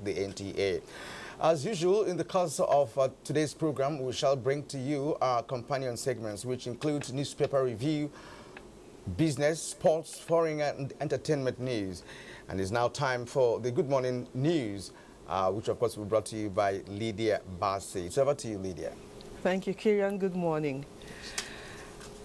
the NTA. As usual, in the course of today's program, we shall bring to you our companion segments, which include newspaper review, business, sports, foreign and entertainment news. And it's now time for the Good Morning News, which of course will be brought to you by Lydia Bassi. It's over to you, Lydia. Thank you, Kirian. Good morning.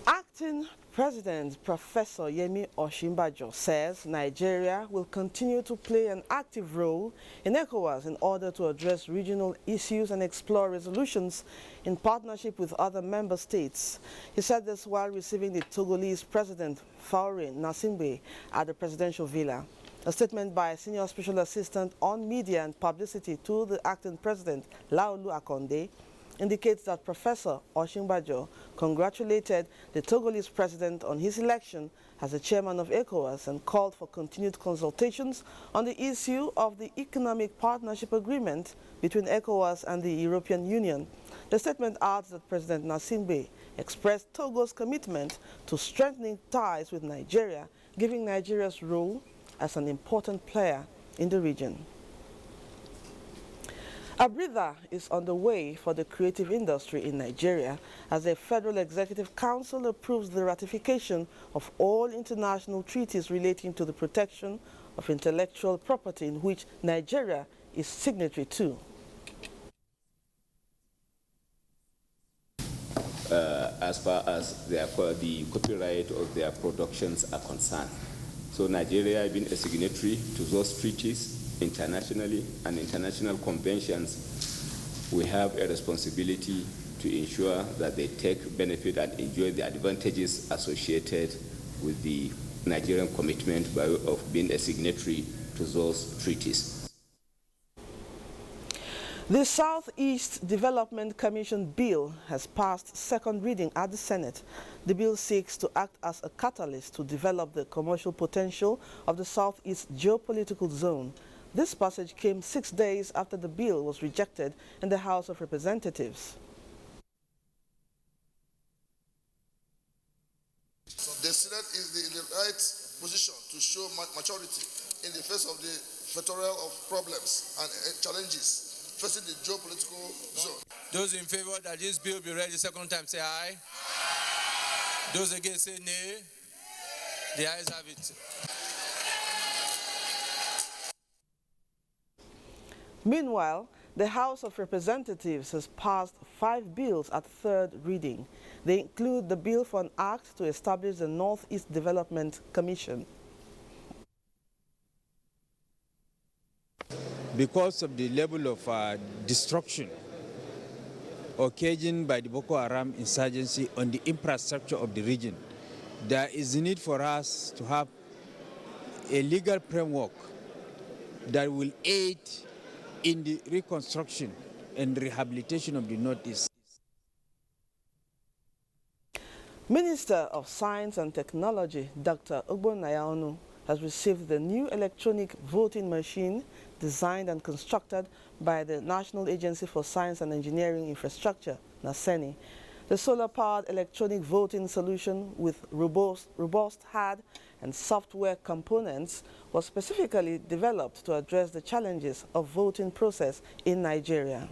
Acting President Professor Yemi Osinbajo says Nigeria will continue to play an active role in ECOWAS in order to address regional issues and explore resolutions in partnership with other member states. He said this while receiving the Togolese President Faure Gnassingbé at the presidential villa. A statement by Senior Special Assistant on Media and Publicity to the Acting President Laolu Akonde indicates that Professor Osinbajo congratulated the Togolese president on his election as the chairman of ECOWAS and called for continued consultations on the issue of the economic partnership agreement between ECOWAS and the European Union. The statement adds that President Gnassingbé expressed Togo's commitment to strengthening ties with Nigeria, giving Nigeria's role as an important player in the region. A breather is on the way for the creative industry in Nigeria as the Federal Executive Council approves the ratification of all international treaties relating to the protection of intellectual property in which Nigeria is signatory to. As far as the copyright of their productions are concerned. So Nigeria has been a signatory to those treaties internationally and international conventions. We have a responsibility to ensure that they take benefit and enjoy the advantages associated with the Nigerian commitment by way of being a signatory to those treaties. The Southeast Development Commission bill has passed second reading at the Senate. The bill seeks to act as a catalyst to develop the commercial potential of the Southeast geopolitical zone. This passage came 6 days after the bill was rejected in the House of Representatives. The Senate is in the right position to show maturity in the face of the plethora of problems and challenges facing the geopolitical zone. Those in favor that this bill be read the second time say aye. Those against say nay. The ayes have it. Meanwhile, the House of Representatives has passed 5 bills at third reading. They include the bill for an act to establish the Northeast Development Commission. Because of the level of destruction occasioned by the Boko Haram insurgency on the infrastructure of the region, there is a need for us to have a legal framework that will aid in the reconstruction and rehabilitation of the Northeast. Minister of Science and Technology, Dr. Ogbonnaya has received the new electronic voting machine designed and constructed by the National Agency for Science and Engineering Infrastructure, NASENI. The solar-powered electronic voting solution with robust hard and software components was specifically developed to address the challenges of voting process in Nigeria.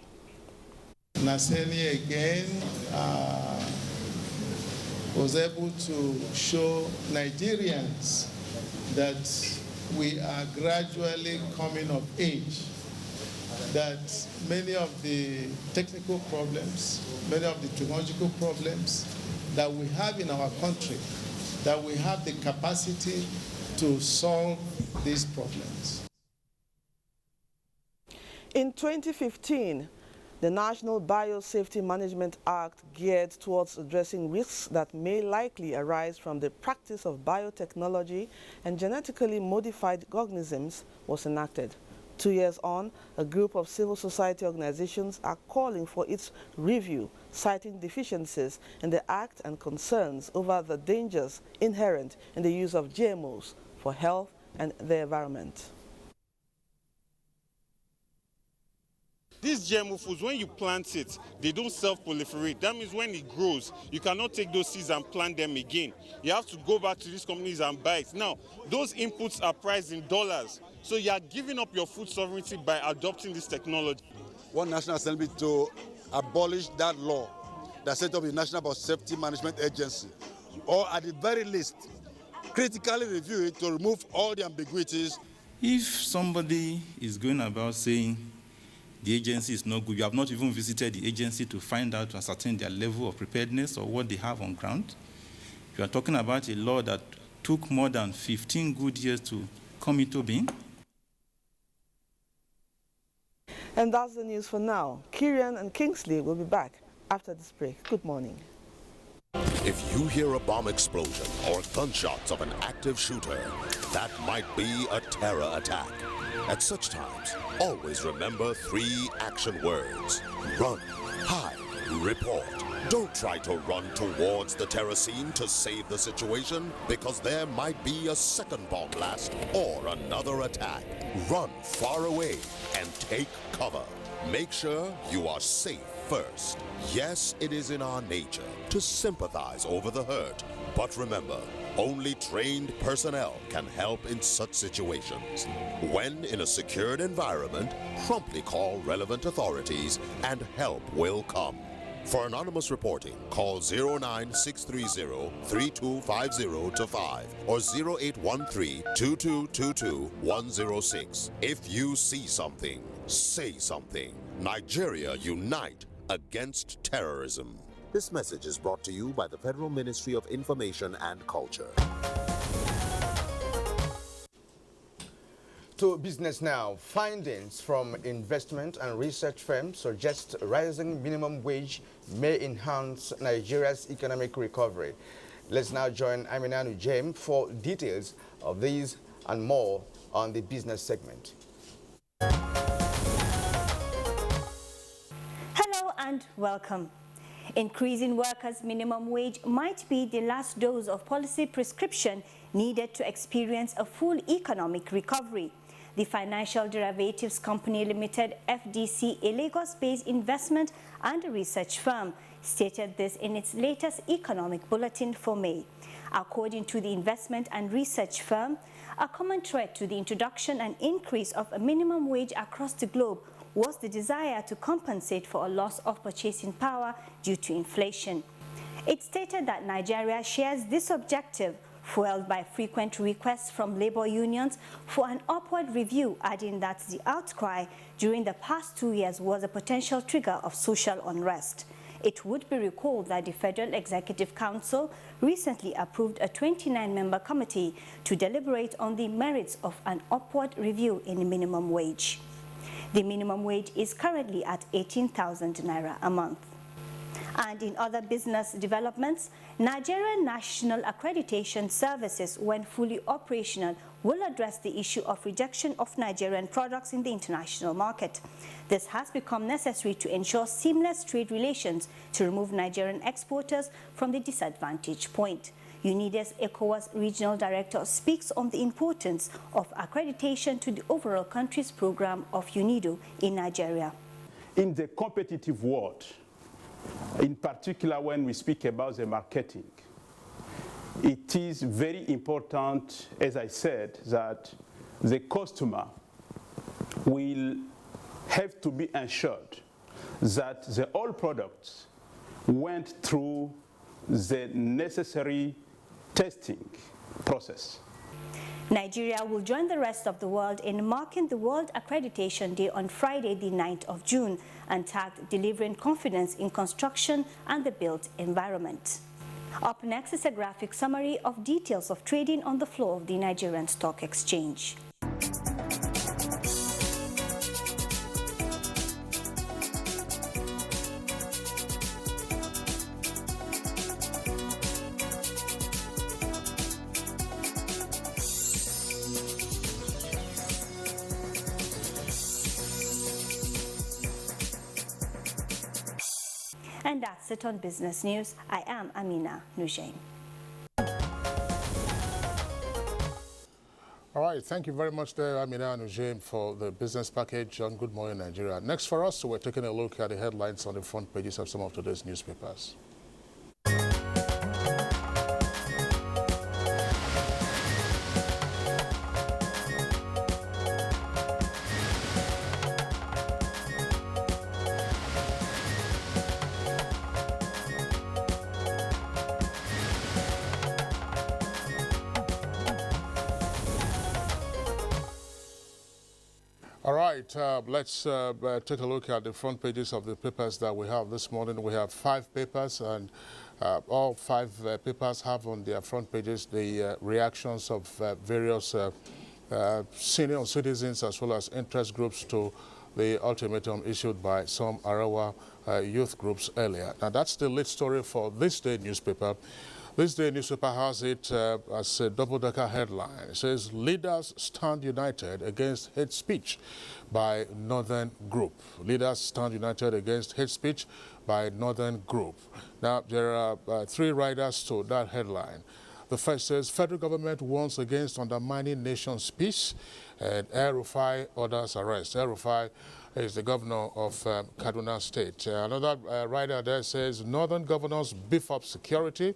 NASENI again was able to show Nigerians that we are gradually coming of age, that many of the technical problems, many of the technological problems that we have in our country, that we have the capacity to solve these problems. In 2015, the National Biosafety Management Act, geared towards addressing risks that may likely arise from the practice of biotechnology and genetically modified organisms, was enacted. 2 years on, a group of civil society organizations are calling for its review, citing deficiencies in the Act and concerns over the dangers inherent in the use of GMOs for health and the environment. These GMO foods, when you plant it, they don't self-proliferate. That means when it grows, you cannot take those seeds and plant them again. You have to go back to these companies and buy it. Now, those inputs are priced in dollars. So you are giving up your food sovereignty by adopting this technology. One National Assembly to abolish that law that set up the National Biosafety Management Agency, or at the very least, critically review it to remove all the ambiguities. If somebody is going about saying the agency is not good, you have not even visited the agency to find out, to ascertain their level of preparedness or what they have on ground. You are talking about a law that took more than 15 good years to come into being. And that's the news for now. Kieran and Kingsley will be back after this break. Good morning. If you hear a bomb explosion or gunshots of an active shooter, that might be a terror attack. At such times, always remember 3 action words: run, hide, report. Don't try to run towards the terror scene to save the situation, because there might be a second bomb blast or another attack. Run far away and take cover. Make sure you are safe first. Yes, it is in our nature to sympathize over the hurt, but remember, only trained personnel can help in such situations. When in a secured environment, promptly call relevant authorities and help will come. For anonymous reporting, call 09630-3250-5 or 0813-2222-106. If you see something, say something. Nigeria unite against terrorism. This message is brought to you by the Federal Ministry of Information and Culture. To business now. Findings from investment and research firms suggest rising minimum wage may enhance Nigeria's economic recovery. Let's now join Amina Nujem for details of these and more on the business segment. Hello and welcome. Increasing workers' minimum wage might be the last dose of policy prescription needed to experience a full economic recovery. The Financial Derivatives Company Limited, FDC, a Lagos-based investment and research firm, stated this in its latest economic bulletin for May. According to the investment and research firm, a common thread to the introduction and increase of a minimum wage across the globe was the desire to compensate for a loss of purchasing power due to inflation. It stated that Nigeria shares this objective, fueled by frequent requests from labor unions for an upward review, adding that the outcry during the past 2 years was a potential trigger of social unrest. It would be recalled that the Federal Executive Council recently approved a 29-member committee to deliberate on the merits of an upward review in the minimum wage. The minimum wage is currently at 18,000 naira a month. And in other business developments, Nigerian National Accreditation Services, when fully operational, will address the issue of rejection of Nigerian products in the international market. This has become necessary to ensure seamless trade relations to remove Nigerian exporters from the disadvantage point. UNIDE's ECOWAS Regional Director speaks on the importance of accreditation to the overall country's program of UNIDO in Nigeria. In the competitive world, in particular when we speak about the marketing, it is very important, as I said, that the customer will have to be ensured that the all products went through the necessary testing process. Nigeria will join the rest of the world in marking the World Accreditation Day on Friday, the 9th of June, and tagged delivering confidence in construction and the built environment. Up next is a graphic summary of details of trading on the floor of the Nigerian Stock Exchange. And that's it on Business News. I am Amina Nujain. All All right, thank you very much there, Amina and Ujaim, for the business package on Good Morning Nigeria. Next for us, we're taking a look at the headlines on the front pages of some of today's newspapers. All right, let's take a look at the front pages of the papers that we have this morning. We have 5 papers, and all 5 papers have on their front pages the reactions of various senior citizens as well as interest groups to the ultimatum issued by some Arawa youth groups earlier. Now, that's the lead story for this day newspaper. This day newspaper has it as a double-decker headline. It says, leaders stand united against hate speech by Northern Group. Leaders stand united against hate speech by Northern Group. Now, there are 3 riders to that headline. The first says, federal government warns against undermining nation's peace, and El-Rufai orders arrest. El-Rufai is the governor of Kaduna State. Another rider there says, northern governors beef up security,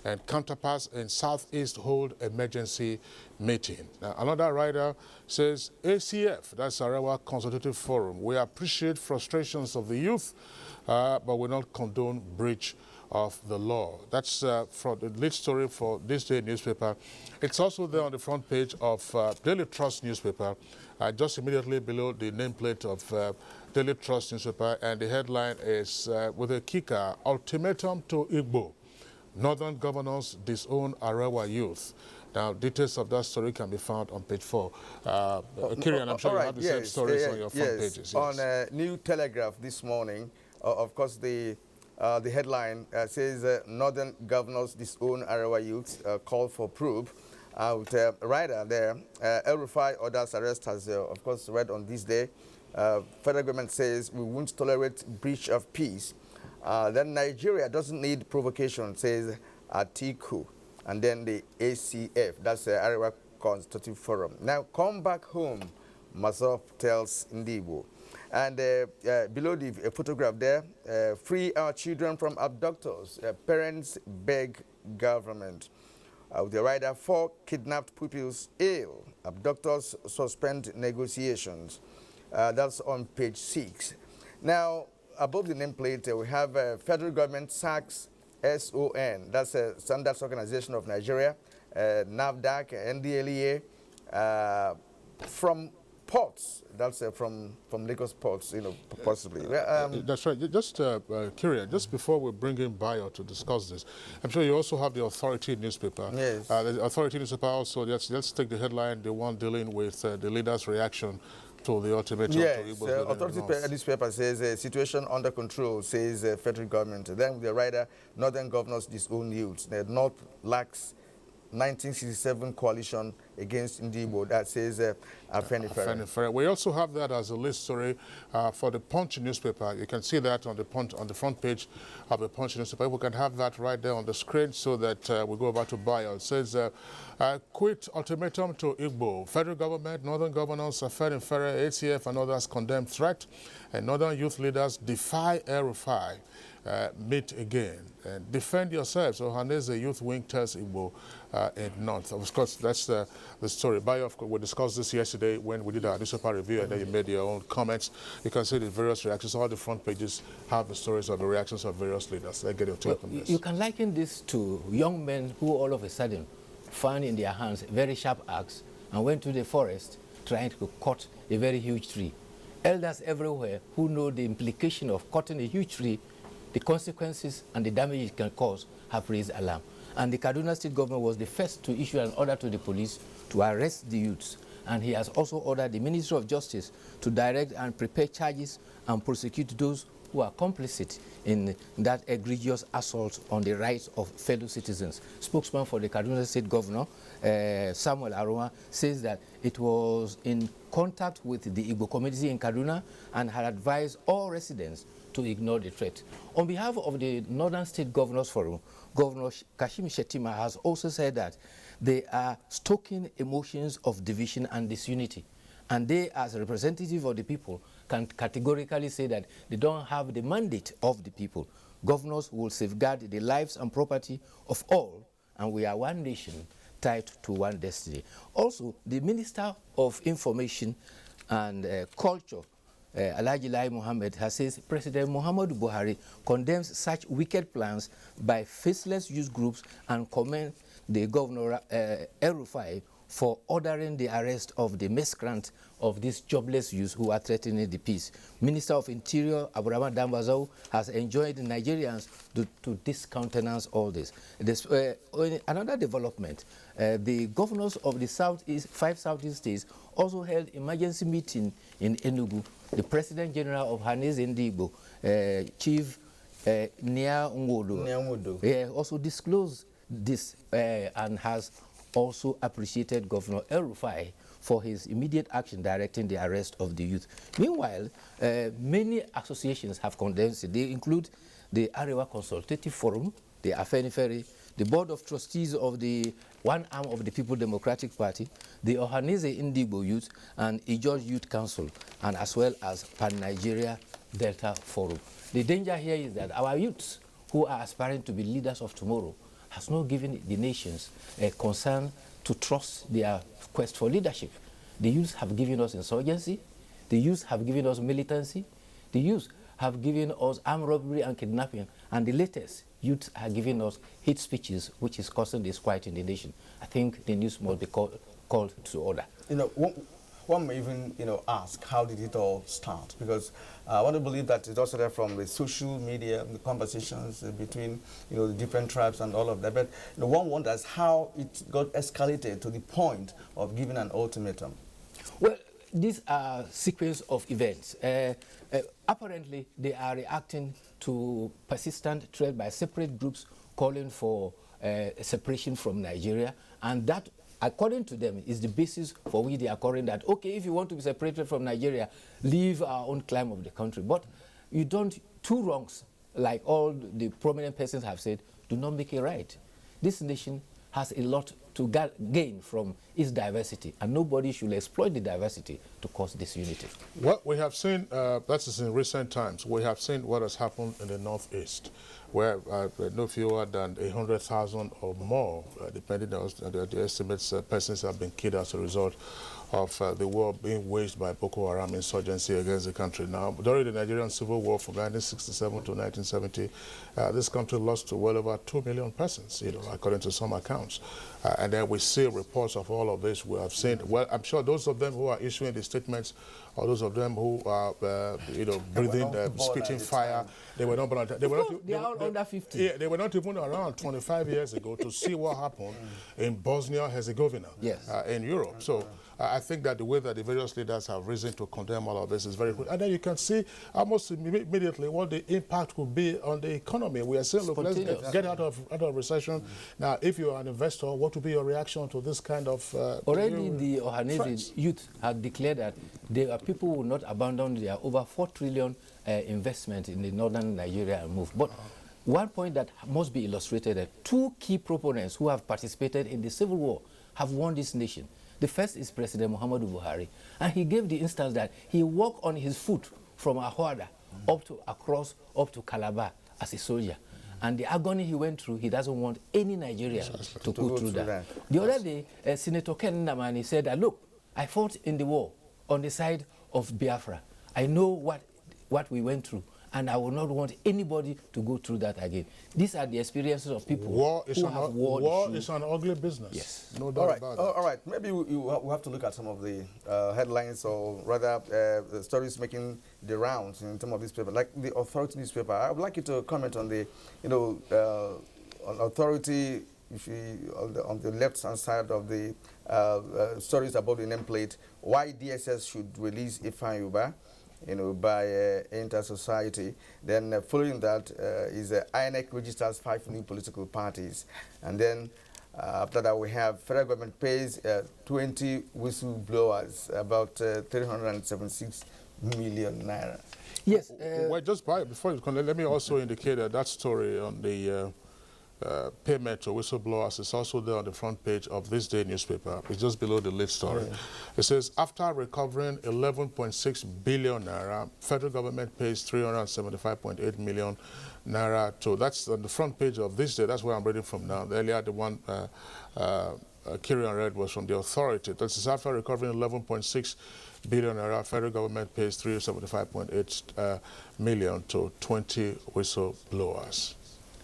and counterparts in Southeast hold emergency meeting. Now, another rider says, ACF, that's Arawa Consultative Forum, we appreciate frustrations of the youth, but we not condone breach of the law. That's from the lead story for this day newspaper. It's also there on the front page of Daily Trust newspaper, just immediately below the nameplate of Daily Trust newspaper, and the headline is with a kicker, ultimatum to Igbo. Northern governors disown Arawa youth. Now, details of that story can be found on page 4. Kirian, I'm sure you have the same stories on your front pages. Yes. On New Telegraph this morning, of course, the headline says Northern governors disown Arawa youth, call for probe. With a rider there, El-Rufai orders arrest has, of course, read on this day. Federal government says we won't tolerate breach of peace. Then Nigeria doesn't need provocation, says Atiku. And then the ACF, that's the Arawa Constitutive Forum. Now, come back home, Mazoff tells Ndibo. And below the photograph there, free our children from abductors. Parents beg government. With the rider, 4 kidnapped pupils ill. Abductors suspend negotiations. That's on page 6. Now, above the nameplate, we have federal government sacks SON. That's a Standards Organization of Nigeria, NAFDAC, NDLEA, from ports. That's from Lagos ports, possibly. That's right. Just Kirian, just before we bring in Bayo to discuss this, I'm sure you also have the Authority newspaper. Yes. The Authority newspaper also, let's take the headline, the one dealing with the leader's reaction to the ultimatum. Yes, Authority newspaper says situation under control, says federal government. Then the rider, Northern governors disown youths. The North lacks 1967 coalition against Ndibo, that says Afenifere. We also have that as a list story for the Punch newspaper. You can see that on the front page of the Punch newspaper. We can have that right there on the screen so that we go over to Bayo. It says, quit ultimatum to Igbo. Federal government, Northern governors, Afenifere, ACF and others condemn threat, and Northern youth leaders defy El-Rufai. Meet again and defend yourselves. So Haneze Youth Wing tells Igbo in North. Of course, that's the story. Bayo, of course, we discussed this yesterday when we did our newspaper review, and then you made your own comments. You can see the various reactions. All the front pages have the stories of the reactions of various leaders. Let's get your take on this. You can liken this to young men who all of a sudden found in their hands a very sharp axe and went to the forest trying to cut a very huge tree. Elders everywhere who know the implication of cutting a huge tree, the consequences and the damage it can cause, have raised alarm. And the Kaduna State government was the first to issue an order to the police to arrest the youths. And he has also ordered the Ministry of Justice to direct and prepare charges and prosecute those who are complicit in that egregious assault on the rights of fellow citizens. Spokesman for the Kaduna State Governor, Samuel Aroma, says that it was in contact with the Igbo community in Kaduna and had advised all residents to ignore the threat. On behalf of the Northern State Governors Forum, Governor Kashim Shettima has also said that they are stoking emotions of division and disunity. And they, as a representative of the people, can categorically say that they don't have the mandate of the people. Governors will safeguard the lives and property of all, and we are one nation tied to one destiny. Also, the Minister of Information and Culture, Alhaji Lai Mohammed, has said President Muhammadu Buhari condemns such wicked plans by faceless youth groups and commends the Governor El-Rufai for ordering the arrest of the miscreant of these jobless youths who are threatening the peace. Minister of Interior Abraham Dambazau has enjoined Nigerians to discountenance all this. Another development, the governors of the five southeast states also held emergency meeting in Enugu. The President General of Hanese Ndigbo, Chief Nia Nwodo, also disclosed this and has also appreciated Governor El-Rufai for his immediate action directing the arrest of the youth. Meanwhile, many associations have condemned it. They include the Arewa Consultative Forum, the Afenifere, the Board of Trustees of the one arm of the People Democratic Party, the Ohanese Ndigbo Youth, and Ijaw Youth Council, and as well as Pan-Nigeria Delta Forum. The danger here is that our youths, who are aspiring to be leaders of tomorrow, has not given the nations a concern to trust their quest for leadership. The youth have given us insurgency, the youth have given us militancy, the youth have given us armed robbery and kidnapping, and the latest, youth are giving us hate speeches, which is causing disquiet in the nation. I think the news must be called to order. You know, one may even, ask, how did it all start? Because I want to believe that it all started from the social media, the conversations between, the different tribes and all of that. But one wonders how it got escalated to the point of giving an ultimatum. Well, these are a sequence of events. Apparently, they are reacting to persistent threat by separate groups calling for separation from Nigeria, and that, according to them, is the basis for which they are calling that, okay, if you want to be separated from Nigeria, leave our own climb of the country. But you don't, two wrongs, like all the prominent persons have said, do not make it right. This nation has a lot to gain from its diversity, and nobody should exploit the diversity to cause disunity. Well, we have seen, that is in recent times, we have seen what has happened in the Northeast, where no fewer than 100,000 or more, depending on the estimates, persons have been killed as a result of the war being waged by Boko Haram insurgency against the country. Now, during the Nigerian Civil War from 1967 to 1970, this country lost well over 2 million persons, according to some accounts. And then we see reports of all of this. We have seen, well, I'm sure those of them who are issuing the statements, or those of them who are, breathing, spitting fire, they were not born. They were not. They are all under 50. Yeah, they were not even around 25 years ago to see what happened in Bosnia-Herzegovina, in Europe. So I think that the way that the various leaders have risen to condemn all of this is very good. And then you can see almost immediately what the impact could be on the economy. We are saying, look, let's get out of recession. Now, if you are an investor, what would be your reaction to this kind of already the Ohanese youth have declared that there are people who will not abandon their over 4 trillion investment in the northern Nigeria and move. But one point that must be illustrated, that two key proponents who have participated in the civil war have won this nation. The first is President Muhammadu Buhari, and he gave the instance that he walked on his foot from Ahwada up to Calabar as a soldier. And the agony he went through, he doesn't want any Nigerian to go through that. The other day, Senator Ken Namani said that, look, I fought in the war on the side of Biafra. I know what we went through, and I will not want anybody to go through that again. These are the experiences of people war who is an ugly business. Yes. No doubt about it. All right. Maybe we have to look at some of the headlines, or rather the stories making the rounds in some of these papers, like the Authority newspaper. I would like you to comment on the, on Authority. If you, on the left-hand side of the stories about the nameplate, why DSS should release Ifeanyi Ubah, by Inter-Society. Then following that is INEC registers 5 new political parties. And then after that we have federal government pays 20 whistleblowers about 376 million naira. Yes. Well, just before you continue, let me also indicate that story on the payment to whistleblowers is also there on the front page of this day newspaper. It's just below the lead story. It says, after recovering 11.6 billion naira, federal government pays 375.8 million naira to, that's on the front page of this day. That's where I'm reading from now. Earlier, the one Kirian read was from the authority. This is after recovering 11.6 billion naira, federal government pays 375.8 million to 20 whistleblowers.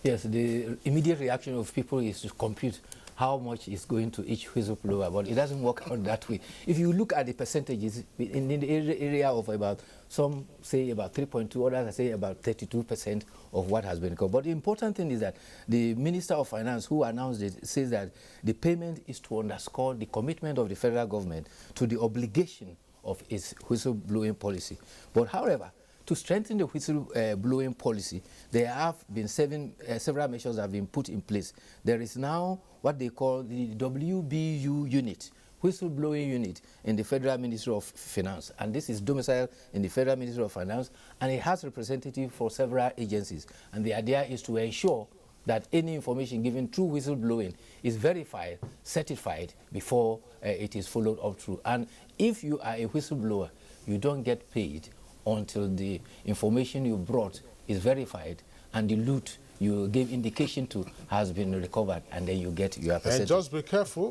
Yes, the immediate reaction of people is to compute how much is going to each whistleblower, but it doesn't work out that way. If you look at the percentages, in the area of about, some say about 3.2, others say about 32% of what has been covered. But the important thing is that the Minister of Finance, who announced it, says that the payment is to underscore the commitment of the federal government to the obligation of its whistleblowing policy. But however, to strengthen the whistleblowing policy, there have been several measures that have been put in place. There is now what they call the WBU unit, whistleblowing unit in the Federal Ministry of Finance. And this is domiciled in the Federal Ministry of Finance, and it has representatives for several agencies. And the idea is to ensure that any information given through whistleblowing is verified, certified before it is followed up through. And if you are a whistleblower, you don't get paid until the information you brought is verified and the loot you gave indication to has been recovered, and then you get your percentage. And just be careful,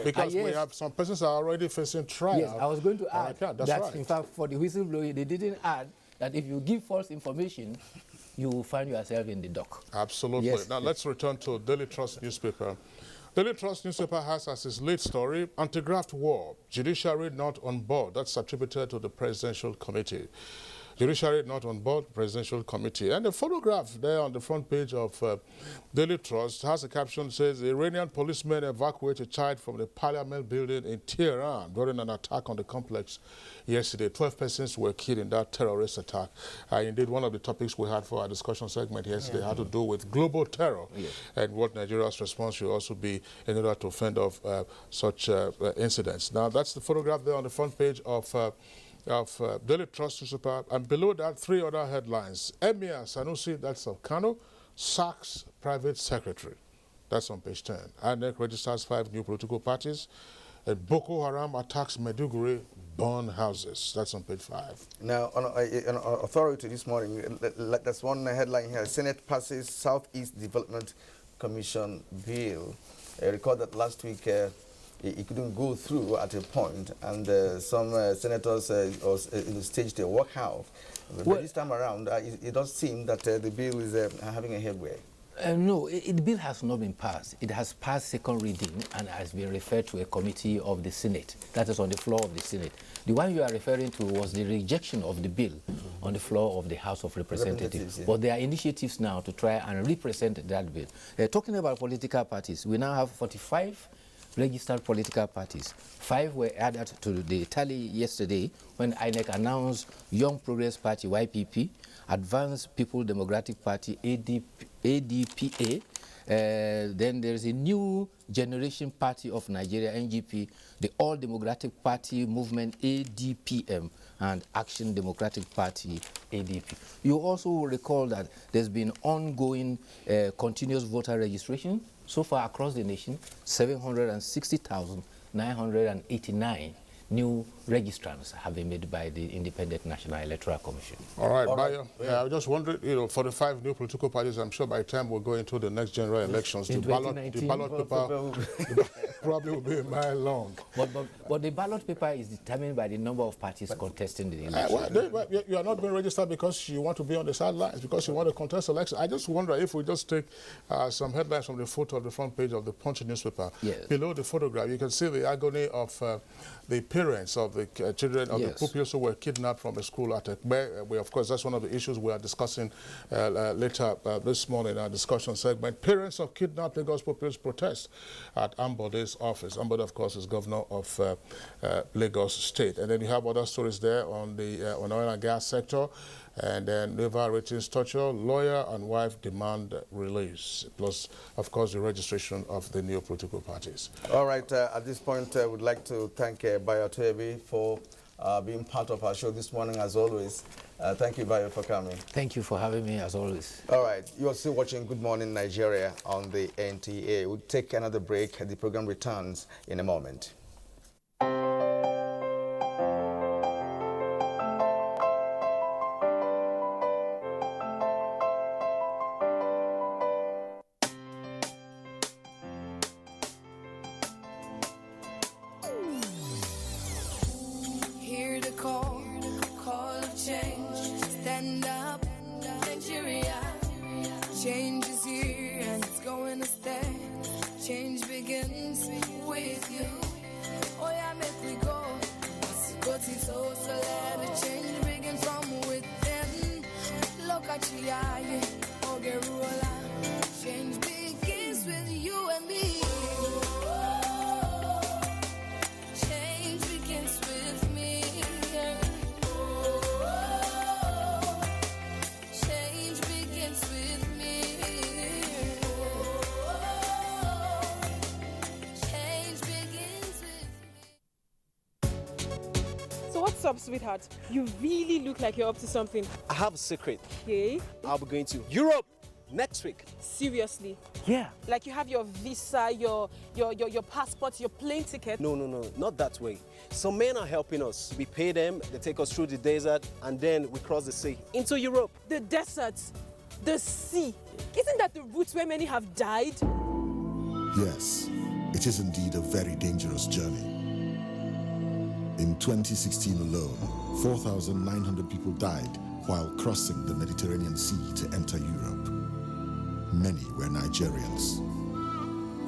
because yes. we have some persons are already facing trial. Yes, I was going to add that, right. in fact, for the whistleblowing, they didn't add that if you give false information, you will find yourself in the dock. Absolutely. Yes. Now let's return to Daily Trust newspaper. Daily Trust newspaper has as its lead story, anti-graft war, judiciary not on board. That's attributed to the Presidential Committee. Judiciary not on board, Presidential Committee. And the photograph there on the front page of Daily Trust has a caption that says, Iranian policemen evacuate a child from the Parliament building in Tehran during an attack on the complex yesterday. 12 persons were killed in that terrorist attack. Indeed, one of the topics we had for our discussion segment yesterday had to do with global terror and what Nigeria's response should also be in order to fend off such incidents. Now, that's the photograph there on the front page of Daily Trust newspaper, and below that, three other headlines. Emir Sanusi, that's of Kano, sacks private secretary. That's on page 10. INEC registers 5 new political parties. And Boko Haram attacks Maiduguri, burn houses. That's on page 5. Now, on authority this morning, that's one headline here. Senate passes Southeast Development Commission bill. I recall that last week it couldn't go through at a point, and some senators staged a walkout. But this time around, it does seem that the bill is having a headway. No, the bill has not been passed. It has passed second reading and has been referred to a committee of the Senate. That is on the floor of the Senate. The one you are referring to was the rejection of the bill on the floor of the House of Representatives. But there are initiatives now to try and represent that bill. Talking about political parties, we now have 45 registered political parties. 5 were added to the tally yesterday when INEC announced Young Progress Party, YPP, Advanced People Democratic Party, ADPA. Then there's a New Generation Party of Nigeria, NGP, the All Democratic Party Movement, ADPM, and Action Democratic Party, ADP. You also will recall that there's been ongoing continuous voter registration. So far across the nation, 760,989 new registrants have been made by the Independent National Electoral Commission. All right, Bayo. I was just wondering, for the 5 new political parties, I'm sure by the time we're going into the next general elections, the ballot paper probably will be a mile long. But the ballot paper is determined by the number of parties contesting the election. You are not being registered because you want to be on the sidelines, because you want to contest election. I just wonder if we just take some headlines from the photo of the front page of the Punch newspaper. Yes. Below the photograph, you can see the agony of the parents of the children of the pupils who were kidnapped from a school at Ekbe. Of course, that's one of the issues we are discussing later this morning in our discussion segment. Parents of kidnapped Lagos pupils protest at Ambode's office. Ambode, of course, is governor of Lagos State. And then you have other stories there on the on oil and gas sector. And then Naval ratings torture, lawyer and wife demand release, plus, of course, the registration of the new political parties. All right, at this point, I would like to thank Bayo Toyebi for being part of our show this morning as always. Thank you, Bayo, for coming. Thank you for having me as always. All right, you are still watching Good Morning Nigeria on the NTA. We'll take another break. The program returns in a moment. Hear the call of change. Stand up, Nigeria. Change is here and it's going to stay. Change begins with you. Oh yeah, make we go. Go to so let the change begin from within. Look at you, yeah, Ogeruola. Change begins with you and me. Change begins with me. Change begins with me. Change begins with me. So what's up, sweetheart? You really look like you're up to something. I have a secret. Okay. I'll be going to Europe next week. Seriously? Yeah. Like you have your visa, your passport, your plane ticket? No, not that way. Some men are helping us. We pay them, they take us through the desert, and then we cross the sea into Europe. The desert, the sea. Isn't that the route where many have died? Yes, it is indeed a very dangerous journey. In 2016 alone, 4,900 people died while crossing the Mediterranean Sea to enter Europe. Many were Nigerians.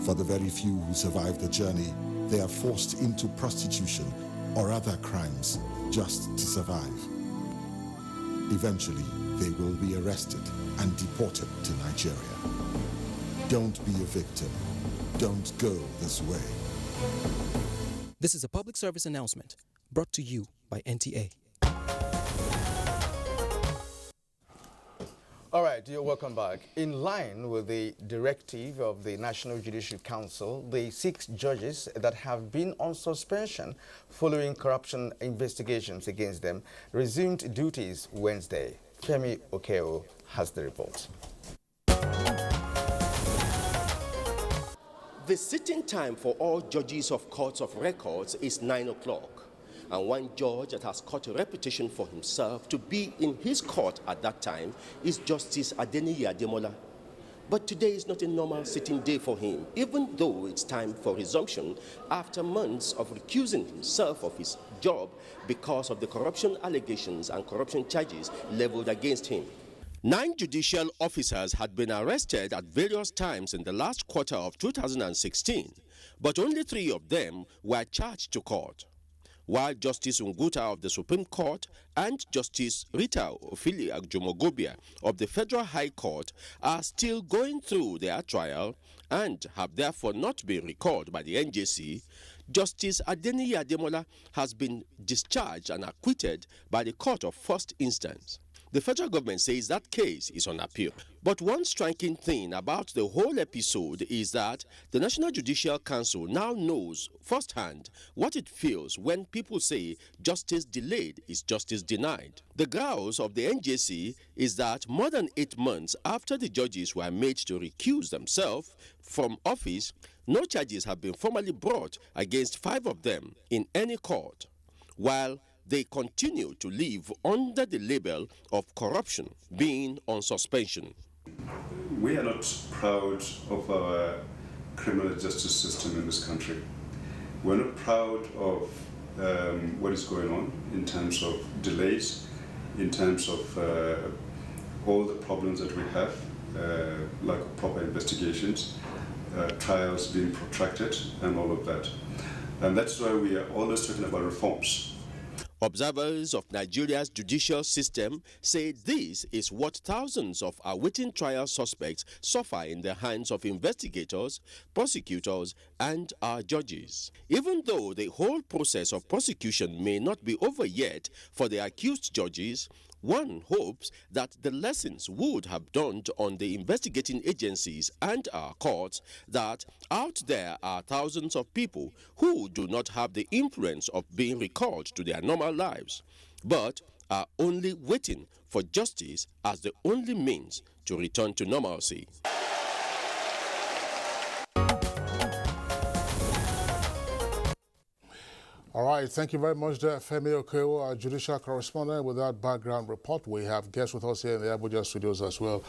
For the very few who survived the journey, they are forced into prostitution or other crimes just to survive. Eventually, they will be arrested and deported to Nigeria. Don't be a victim. Don't go this way. This is a public service announcement brought to you by NTA. All right, you're welcome back. In line with the directive of the National Judicial Council, the 6 judges that have been on suspension following corruption investigations against them resumed duties Wednesday. Femi Okeo has the report. The sitting time for all judges of courts of records is 9 o'clock. And one judge that has caught a reputation for himself to be in his court at that time is Justice Adeniyi Ademola. But today is not a normal sitting day for him, even though it's time for resumption after months of recusing himself of his job because of the corruption allegations and corruption charges leveled against him. 9 judicial officers had been arrested at various times in the last quarter of 2016, but only 3 of them were charged to court. While Justice Nguta of the Supreme Court and Justice Rita Ofili Ajumogobia of the Federal High Court are still going through their trial and have therefore not been recalled by the NJC, Justice Adeniyi Ademola has been discharged and acquitted by the Court of First Instance. The federal government says that case is on appeal. But one striking thing about the whole episode is that the National Judicial Council now knows firsthand what it feels when people say justice delayed is justice denied. The grounds of the NJC is that more than 8 months after the judges were made to recuse themselves from office, no charges have been formally brought against 5 of them in any court, while they continue to live under the label of corruption, being on suspension. We are not proud of our criminal justice system in this country. We're not proud of what is going on in terms of delays, in terms of all the problems that we have, lack of proper investigations, trials being protracted, and all of that. And that's why we are always talking about reforms. Observers of Nigeria's judicial system say this is what thousands of awaiting trial suspects suffer in the hands of investigators, prosecutors, and our judges. Even though the whole process of prosecution may not be over yet for the accused judges, One hopes that the lessons would have dawned on the investigating agencies and our courts that out there are thousands of people who do not have the influence of being recalled to their normal lives, but are only waiting for justice as the only means to return to normalcy. All right, thank you very much there, Femi Okewo, our judicial correspondent with that background report. We have guests with us here in the Abuja studios as well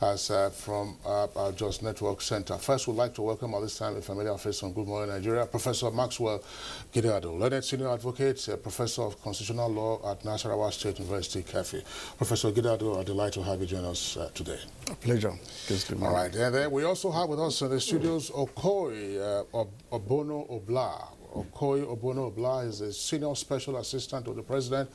as from our Just Network Center. First, we'd like to welcome at this time a familiar face on Good Morning Nigeria, Professor Maxwell Gideado, learned senior advocate, professor of constitutional law at Nasarawa State University, Kefi. Professor Gideado, I'm delighted to have you join us today. A pleasure. All right, and then we also have with us in the studios Okoye Obono Obla. Okoye Obono Obla is a senior special assistant to the president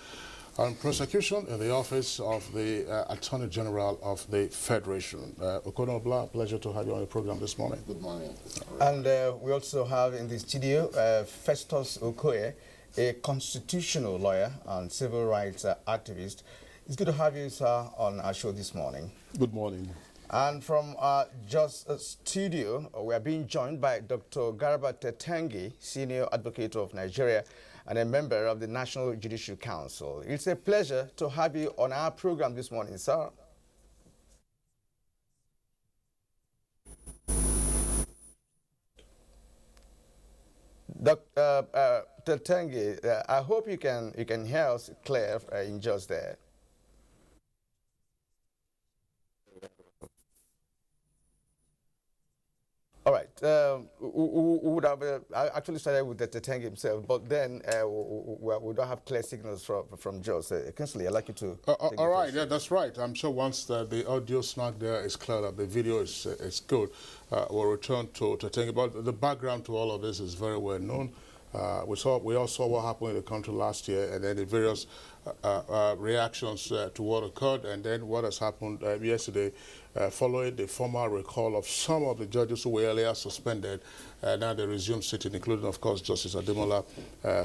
on prosecution in the office of the Attorney General of the Federation. Okoye Obla, pleasure to have you on the program this morning. Good morning. And we also have in the studio Festus Okoye, a constitutional lawyer and civil rights activist. It's good to have you, sir, on our show this morning. Good morning. And from our Just studio, we are being joined by Dr. Garba Tetengi, Senior Advocate of Nigeria and a member of the National Judicial Council. It's a pleasure to have you on our program this morning, sir. Dr. Tetengi, I hope you can hear us clear in just there. All right. We would have actually started with the Tetengi himself, but then we don't have clear signals from Jos. Kinsley, I'd like you to. All right, yeah, that's right. I'm sure once the audio snag there is clear, that the video is good, we'll return to Tetengi. But the background to all of this is very well known. We all saw what happened in the country last year, and then the various reactions to what occurred, and then what has happened yesterday following the formal recall of some of the judges who were earlier suspended. Now they resumed sitting, including, of course, Justice Ademola,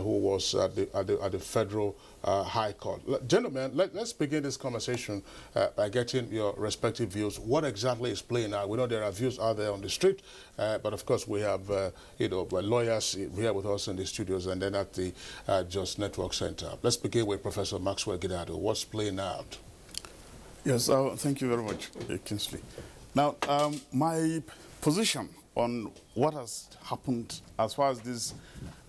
who was at the Federal High Court. Gentlemen, let's begin this conversation by getting your respective views. What exactly is playing out? We know there are views out there on the street, but of course we have lawyers here with us in the studios and then at the Just Network Center. Let's begin with Professor Maxwell Gideado. What's playing out? Yes, thank you very much, Kinsley. Now, my position on what has happened as far as this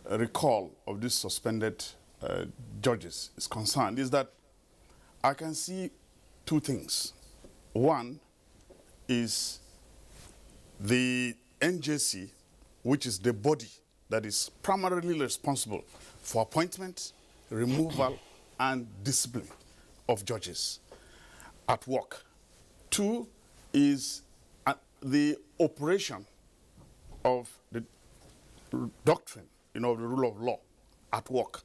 recall of these suspended judges is concerned is that I can see two things. One is the NJC, which is the body that is primarily responsible for appointment, removal, and discipline of judges at work. Two is the operation of the doctrine, of the rule of law at work,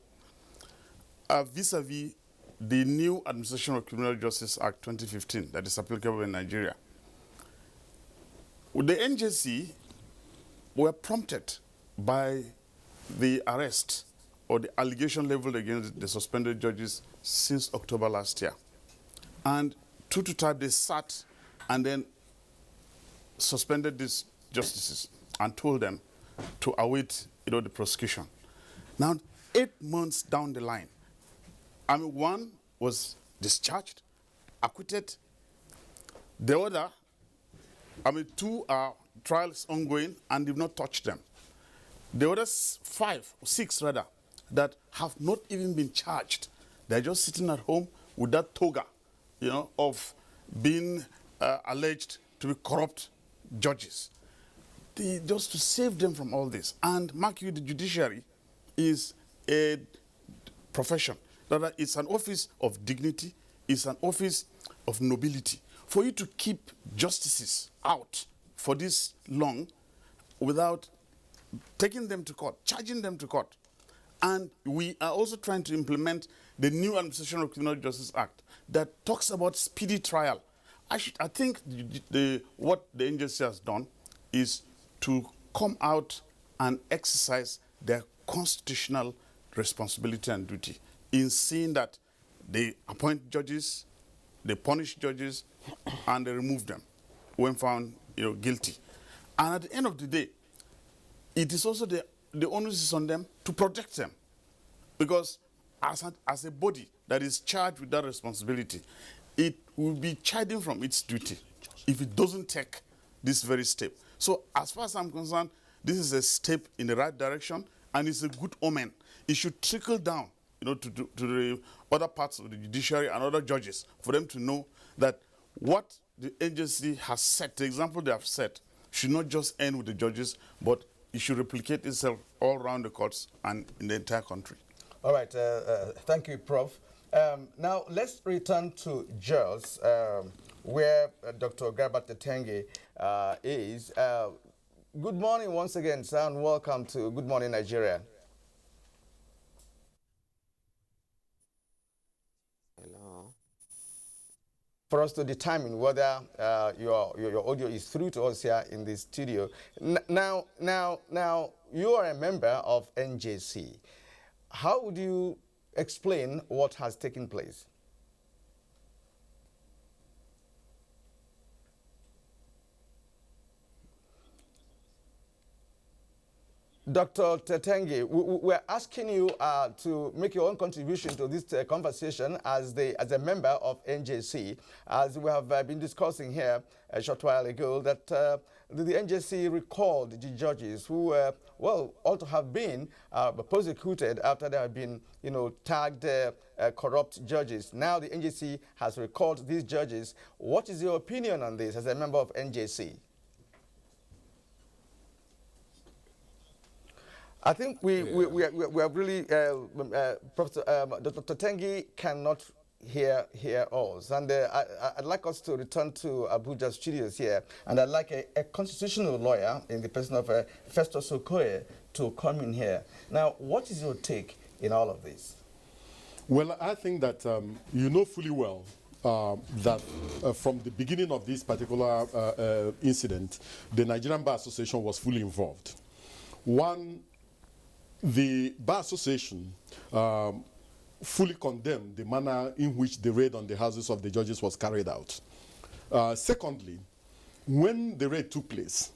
vis-a-vis the new Administration of Criminal Justice Act 2015 that is applicable in Nigeria. The NJC were prompted by the arrest or the allegation leveled against the suspended judges since October last year. And true to type, they sat and then suspended these justices and told them to await the prosecution. Now, 8 months down the line, one was discharged, acquitted. The other, two are trials ongoing and they've not touched them. The other 5 or 6 rather, that have not even been charged. They're just sitting at home with that toga, of being alleged to be corrupt judges. Just to save them from all this. And mark you, the judiciary is a profession. It's an office of dignity, it's an office of nobility. For you to keep justices out for this long without taking them to court, charging them to court. And we are also trying to implement the new Administration of Criminal Justice Act that talks about speedy trial. I think what the agency has done is to come out and exercise their constitutional responsibility and duty in seeing that they appoint judges, They punish judges and they remove them when found guilty. And at the end of the day, it is also the onus is on them to protect them. Because as a body that is charged with that responsibility, it will be chiding from its duty if it doesn't take this very step. So as far as I'm concerned, this is a step in the right direction, and it's a good omen. It should trickle down, to the other parts of the judiciary and other judges for them to know that what the agency has set, the example they have set, should not just end with the judges, but it should replicate itself all around the courts and in the entire country. All right. Thank you, Prof. Now, let's return to Jos, where Dr. Garba Tetenge is. Good morning once again, sir, and welcome to Good Morning Nigeria. Hello. For us to determine whether your audio is through to us here in the studio. Now, you are a member of NJC. How would you explain what has taken place? Dr. Tetenge, we're asking you to make your own contribution to this conversation as a member of NJC, as we have been discussing here a short while ago, that the NJC recalled the judges who, ought to have been prosecuted after they have been, tagged corrupt judges. Now the NJC has recalled these judges. What is your opinion on this as a member of NJC? I think we have really, Professor Dr. Tetenge cannot hear us. And I'd like us to return to Abuja studios here. And I'd like a constitutional lawyer in the person of Festus Okoye to come in here. Now, what is your take in all of this? Well, I think that you know fully well that from the beginning of this particular incident, the Nigerian Bar Association was fully involved. One, the Bar Association fully condemned the manner in which the raid on the houses of the judges was carried out. Secondly, when the raid took place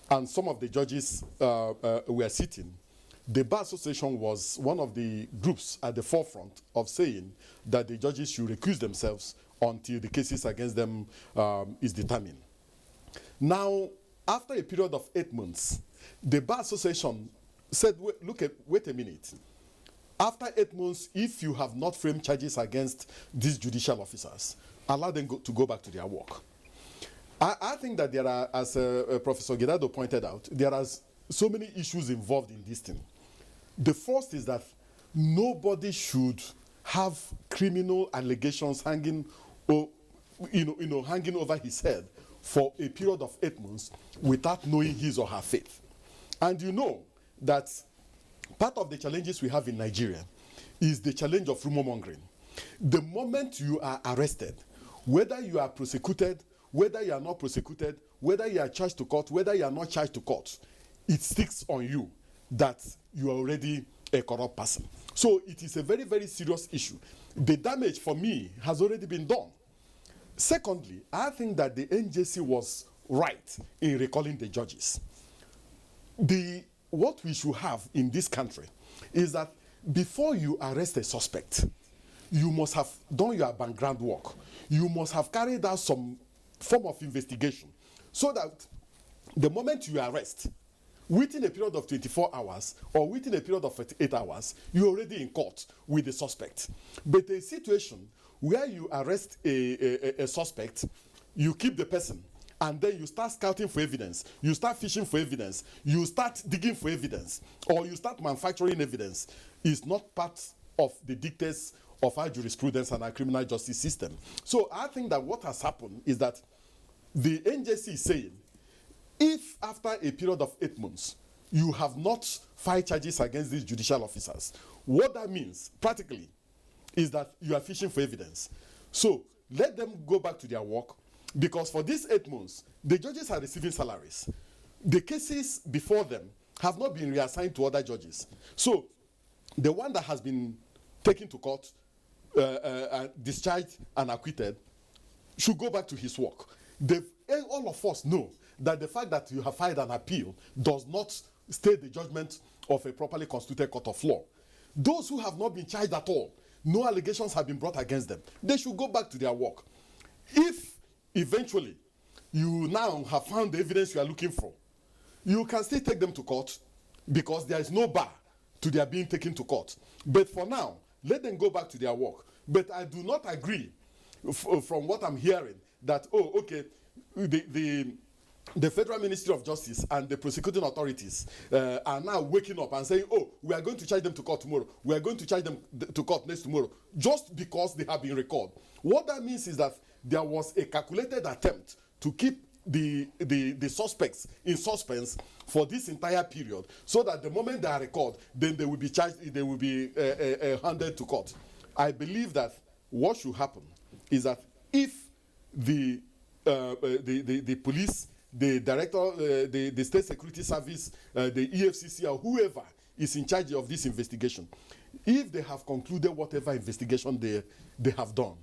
and some of the judges were sitting, the Bar Association was one of the groups at the forefront of saying that the judges should recuse themselves until the cases against them is determined. Now, after a period of 8 months, the Bar Association said, wait a minute. After 8 months, if you have not framed charges against these judicial officers, allow them to go back to their work. I think that there are, as Professor Gidado pointed out, there are so many issues involved in this thing. The first is that nobody should have criminal allegations hanging, hanging over his head for a period of 8 months without knowing his or her faith. And you know that part of the challenges we have in Nigeria is the challenge of rumor mongering. The moment you are arrested, whether you are prosecuted, whether you are not prosecuted, whether you are charged to court, whether you are not charged to court, it sticks on you that you are already a corrupt person. So it is a very, very serious issue. The damage for me has already been done. Secondly, I think that the NJC was right in recalling the judges. What we should have in this country is that before you arrest a suspect, you must have done your background work. You must have carried out some form of investigation so that the moment you arrest, within a period of 24 hours or within a period of 48 hours, you're already in court with the suspect. But a situation where you arrest a suspect, you keep the person, and then you start scouting for evidence, you start fishing for evidence, you start digging for evidence, or you start manufacturing evidence, is not part of the dictates of our jurisprudence and our criminal justice system. So I think that what has happened is that the NJC is saying, if after a period of 8 months, you have not filed charges against these judicial officers, what that means practically is that you are fishing for evidence. So let them go back to their work, because for these 8 months, the judges are receiving salaries. The cases before them have not been reassigned to other judges. So the one that has been taken to court, discharged and acquitted, should go back to his work. All of us know that the fact that you have filed an appeal does not stay the judgment of a properly constituted court of law. Those who have not been charged at all, no allegations have been brought against them, they should go back to their work. If eventually you now have found the evidence you are looking for, you can still take them to court because there is no bar to their being taken to court. But for now, let them go back to their work. But I do not agree from what I'm hearing that, oh, okay, the Federal Ministry of Justice and the prosecuting authorities are now waking up and saying, oh, we are going to charge them to court tomorrow. We are going to charge them to court next tomorrow, just because they have been recalled. What that means is that there was a calculated attempt to keep the suspects in suspense for this entire period, so that the moment they are recalled, then they will be charged, they will be handed to court. I believe that what should happen is that if the police, the director, the State Security Service, the EFCC, or whoever is in charge of this investigation, if they have concluded whatever investigation they have done,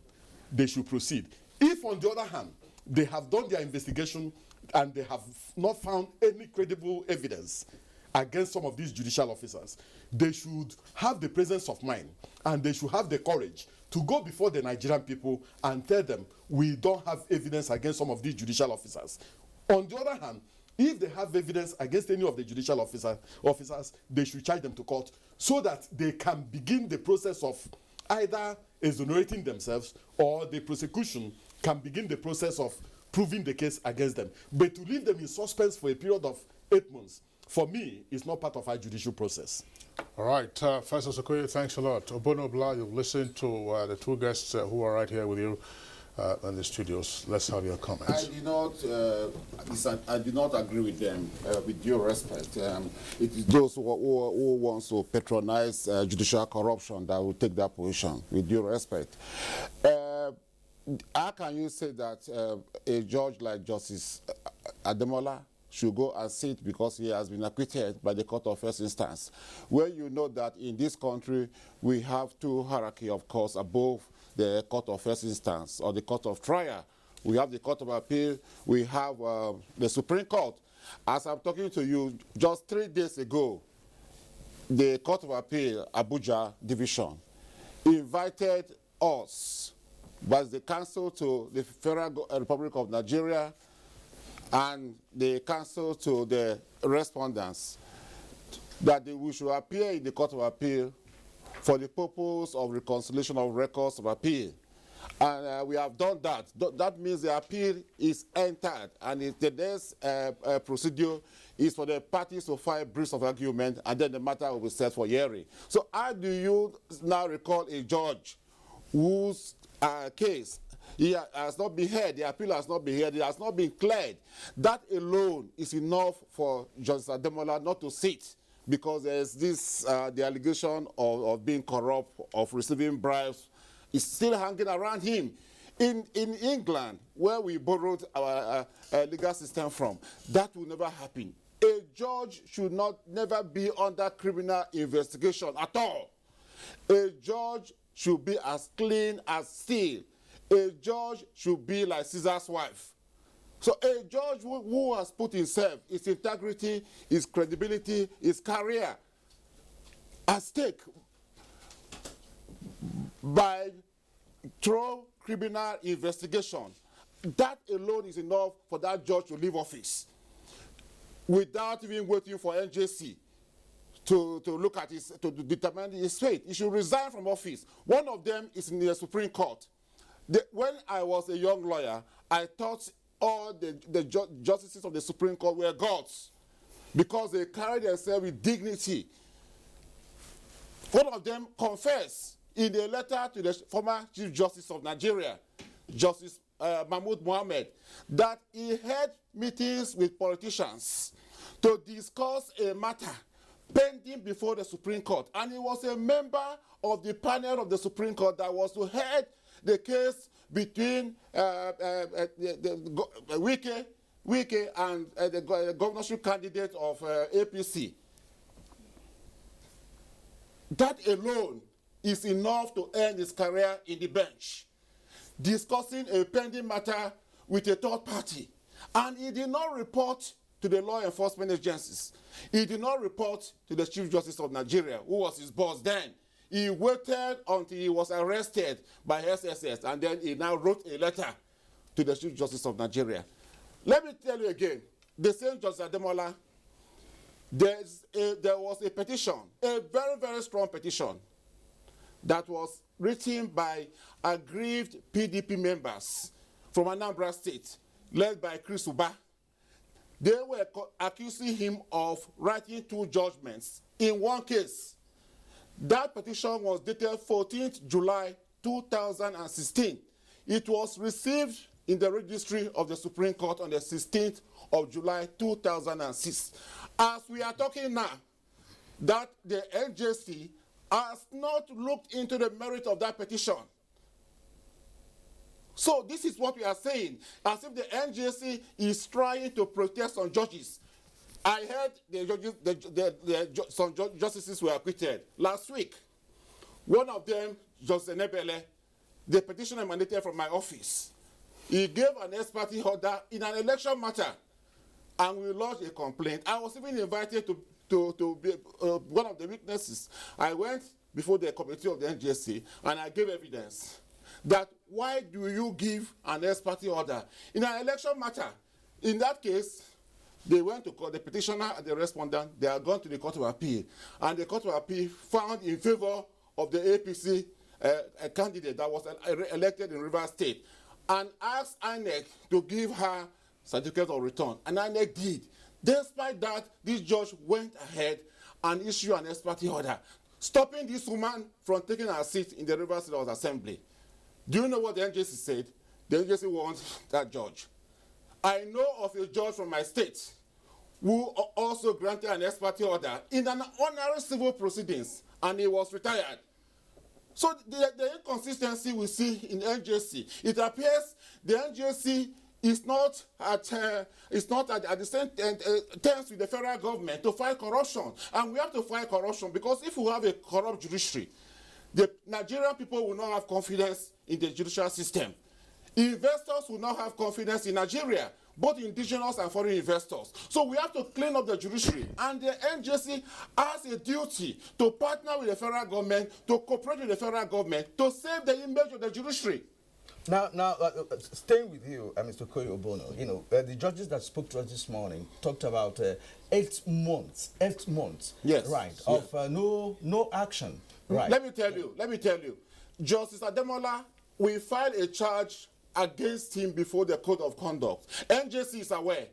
they should proceed. If, on the other hand, they have done their investigation and they have not found any credible evidence against some of these judicial officers, they should have the presence of mind and they should have the courage to go before the Nigerian people and tell them, we don't have evidence against some of these judicial officers. On the other hand, if they have evidence against any of the judicial officers, they should charge them to court so that they can begin the process of either exonerating themselves, or the prosecution can begin the process of proving the case against them. But to leave them in suspense for a period of 8 months, for me, is not part of our judicial process. All right, Professor Sokoye, thanks a lot. Obono Bla, you've listened to the two guests who are right here with you in the studios. Let's have your comments. I do not agree with them, with due respect. It is those who want to patronize judicial corruption that will take that position, with due respect. How can you say that a judge like Justice Ademola should go and sit because he has been acquitted by the court of first instance, when you know that in this country we have two hierarchy, of course, above the court of first instance or the court of trial? We have the court of appeal, we have the Supreme Court. As I'm talking to you, just 3 days ago, the court of appeal, Abuja Division, invited us, was the counsel to the Federal Republic of Nigeria and the counsel to the respondents, that we should appear in the court of appeal for the purpose of reconciliation of records of appeal. And we have done that. That means the appeal is entered, and the next procedure is for the parties to file briefs of argument, and then the matter will be set for hearing. So how do you now recall a judge whose case he has not been heard, the appeal has not been heard, it has not been cleared? That alone is enough for Justice Ademola not to sit, because there's this the allegation of being corrupt, of receiving bribes, is still hanging around him. In England, where we borrowed our legal system from, that will never happen. A judge should never be under criminal investigation at all. A judge should be as clean as steel. A judge should be like Caesar's wife. So a judge who has put himself, his integrity, his credibility, his career at stake by through criminal investigation, that alone is enough for that judge to leave office without even waiting for NJC to look at to determine his fate. He should resign from office. One of them is in the Supreme Court. When I was a young lawyer, I thought all the justices of the Supreme Court were gods because they carried themselves with dignity. One of them confessed in a letter to the former Chief Justice of Nigeria, Justice Mahmoud Mohammed, that he had meetings with politicians to discuss a matter pending before the Supreme Court. And he was a member of the panel of the Supreme Court that was to head the case between Wike and the governorship candidate of APC. That alone is enough to end his career in the bench. discussing a pending matter with a third party. And he did not report to the law enforcement agencies. He did not report to the Chief Justice of Nigeria, who was his boss then. He waited until he was arrested by SSS, and then he now wrote a letter to the Chief Justice of Nigeria. Let me tell you again, the same Justice Ademola, there was a petition, a very, very strong petition, that was written by aggrieved PDP members from Anambra State, led by Chris Uba. They were accusing him of writing 2 judgments in one case. That petition was dated 14th July 2016. It was received in the registry of the Supreme Court on the 16th of July 2006. As we are talking now, that the NJC has not looked into the merit of that petition. So this is what we are saying, as if the NJC is trying to protest on judges. I heard the judges, some justices were acquitted last week. One of them, Justice Nebele, the petition emanated from my office. He gave an ex parte order in an election matter, and we lodged a complaint. I was even invited to be one of the witnesses. I went before the committee of the NJC, and I gave evidence that why do you give an ex parte order in an election matter? In that case, they went to court, the petitioner and the respondent, they are gone to the Court of Appeal, and the Court of Appeal found in favor of the APC candidate that was elected in Rivers State, and asked INEC to give her certificate of return, and INEC did. Despite that, this judge went ahead and issued an ex parte order, stopping this woman from taking her seat in the Rivers State Assembly. Do you know what the NJC said? The NJC wants that judge. I know of a judge from my state who also granted an ex parte order in an ordinary civil proceedings, and he was retired. So the inconsistency we see in NJC, it appears the NJC is not at the same terms with the federal government to fight corruption, and we have to fight corruption, because if we have a corrupt judiciary, the Nigerian people will not have confidence in the judicial system. Investors will not have confidence in Nigeria, both indigenous and foreign investors. So we have to clean up the judiciary, and the NJC has a duty to partner with the federal government, to cooperate with the federal government, to save the image of the judiciary. Now, staying with you, Mr. Koyo Obono, you know, the judges that spoke to us this morning talked about 8 months, yes, right, yeah, of no action, right? Let me tell you, Justice Ademola, we filed a charge against him before the Code of Conduct. NJC is aware.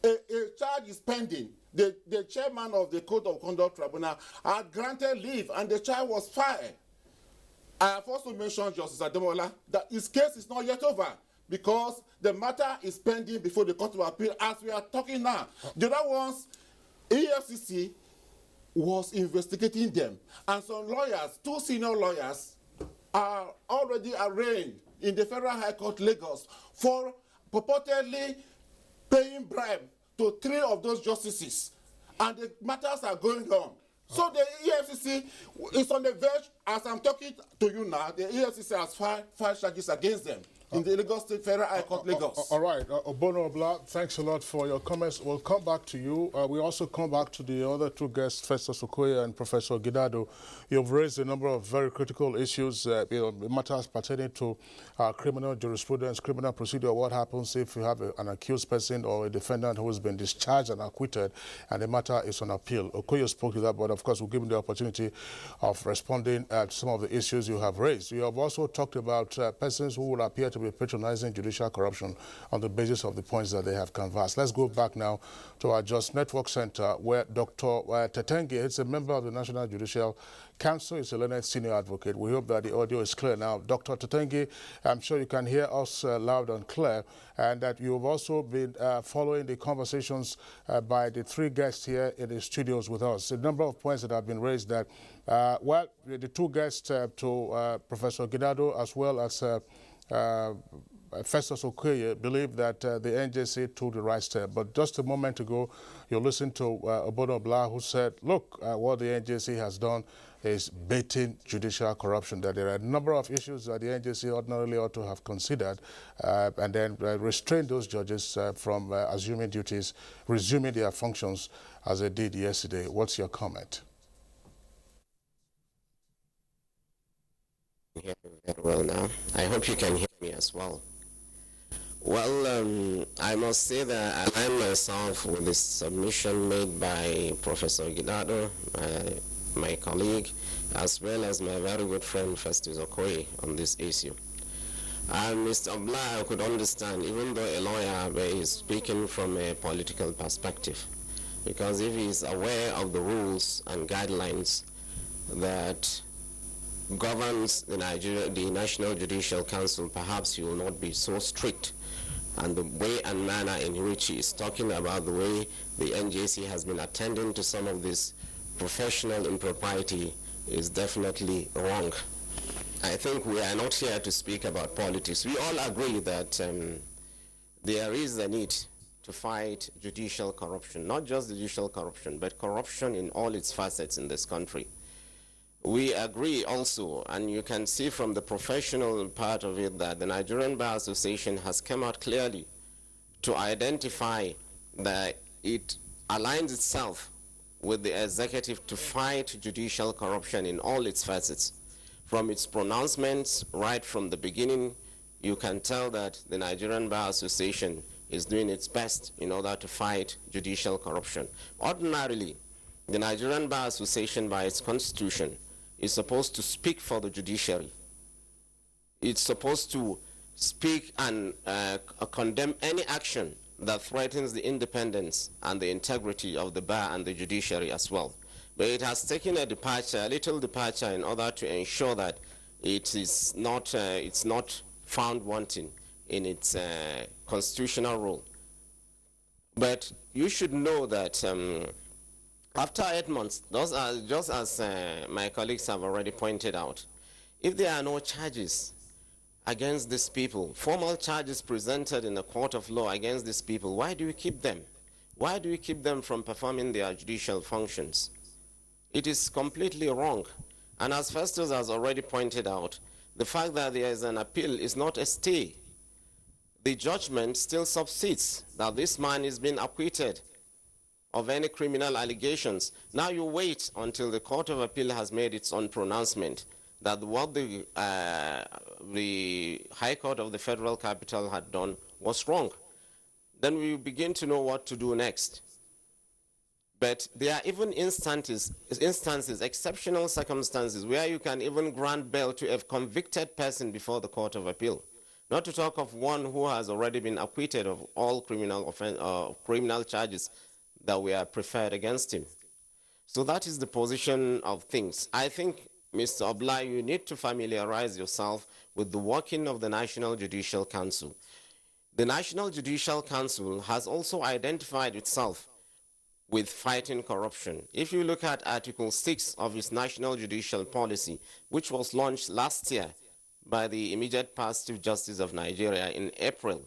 A charge is pending. The chairman of the Code of Conduct Tribunal had granted leave, and the charge was filed. I have also mentioned, Justice Ademola, that his case is not yet over, because the matter is pending before the Court of Appeal as we are talking now. The other ones, EFCC was investigating them, and some lawyers, 2 senior lawyers, are already arraigned in the Federal High Court, Lagos, for purportedly paying bribe to 3 of those justices, and the matters are going on. So the EFCC is on the verge, as I'm talking to you now, the EFCC has filed charges against them in the Lagos State Federal High Court, Lagos. All right, Obono Obla, thanks a lot for your comments. We'll come back to you. We also come back to the other 2 guests, Festus Okoye and Professor Gidado. You've raised a number of very critical issues, matters pertaining to criminal jurisprudence, criminal procedure. What happens if you have an accused person or a defendant who has been discharged and acquitted, and the matter is on appeal? Okoye spoke to that, but of course we'll give him the opportunity of responding to some of the issues you have raised. You have also talked about persons who will appear to be patronizing judicial corruption on the basis of the points that they have canvassed. Let's go back now to our Just Network Center, where Dr. Tetenge is a member of the National Judicial Council. He's a learned senior advocate. We hope that the audio is clear now. Dr. Tetenge, I'm sure you can hear us loud and clear, and that you've also been following the conversations by the 3 guests here in the studios with us. A number of points that have been raised that, well, the 2 guests to Professor Gidado as well as Festus Okoye believe that the NJC took the right step. But just a moment ago, you listened to Obono Obla, who said, look, what the NJC has done is baiting judicial corruption, that there are a number of issues that the NJC ordinarily ought to have considered and then restrain those judges from assuming duties, resuming their functions as they did yesterday. What's your comment? Hear me very well now. I hope you can hear me as well. Well, I must say that I align myself with the submission made by Professor Gidado, my colleague, as well as my very good friend Festus Okoye on this issue. Mr. Obla, I could understand, even though a lawyer, but he's speaking from a political perspective. Because if he's aware of the rules and guidelines that governs the National Judicial Council, perhaps he will not be so strict. And the way and manner in which he is talking about the way the NJC has been attending to some of this professional impropriety is definitely wrong. I think we are not here to speak about politics. We all agree that there is a need to fight judicial corruption, not just judicial corruption, but corruption in all its facets in this country. We agree also, and you can see from the professional part of it, that the Nigerian Bar Association has come out clearly to identify that it aligns itself with the executive to fight judicial corruption in all its facets. From its pronouncements right from the beginning, you can tell that the Nigerian Bar Association is doing its best in order to fight judicial corruption. Ordinarily, the Nigerian Bar Association, by its constitution, is supposed to speak for the judiciary. It's supposed to speak and condemn any action that threatens the independence and the integrity of the bar and the judiciary as well. But it has taken a departure, a little departure, in order to ensure that it's not found wanting in its constitutional role. But you should know that after 8 months, just as my colleagues have already pointed out, if there are no charges against these people, formal charges presented in a court of law against these people, why do you keep them? Why do you keep them from performing their judicial functions? It is completely wrong. And as Festus has already pointed out, the fact that there is an appeal is not a stay. The judgment still subsists that this man is being acquitted of any criminal allegations. Now you wait until the Court of Appeal has made its own pronouncement that what the High Court of the Federal Capital had done was wrong. Then we begin to know what to do next. But there are even instances, exceptional circumstances, where you can even grant bail to a convicted person before the Court of Appeal. Not to talk of one who has already been acquitted of all criminal charges that were preferred against him. So that is the position of things. I think, Mr. Obla, you need to familiarize yourself with the working of the National Judicial Council. The National Judicial Council has also identified itself with fighting corruption. If you look at Article 6 of its National Judicial Policy, which was launched last year by the immediate past Chief Justice of Nigeria in April,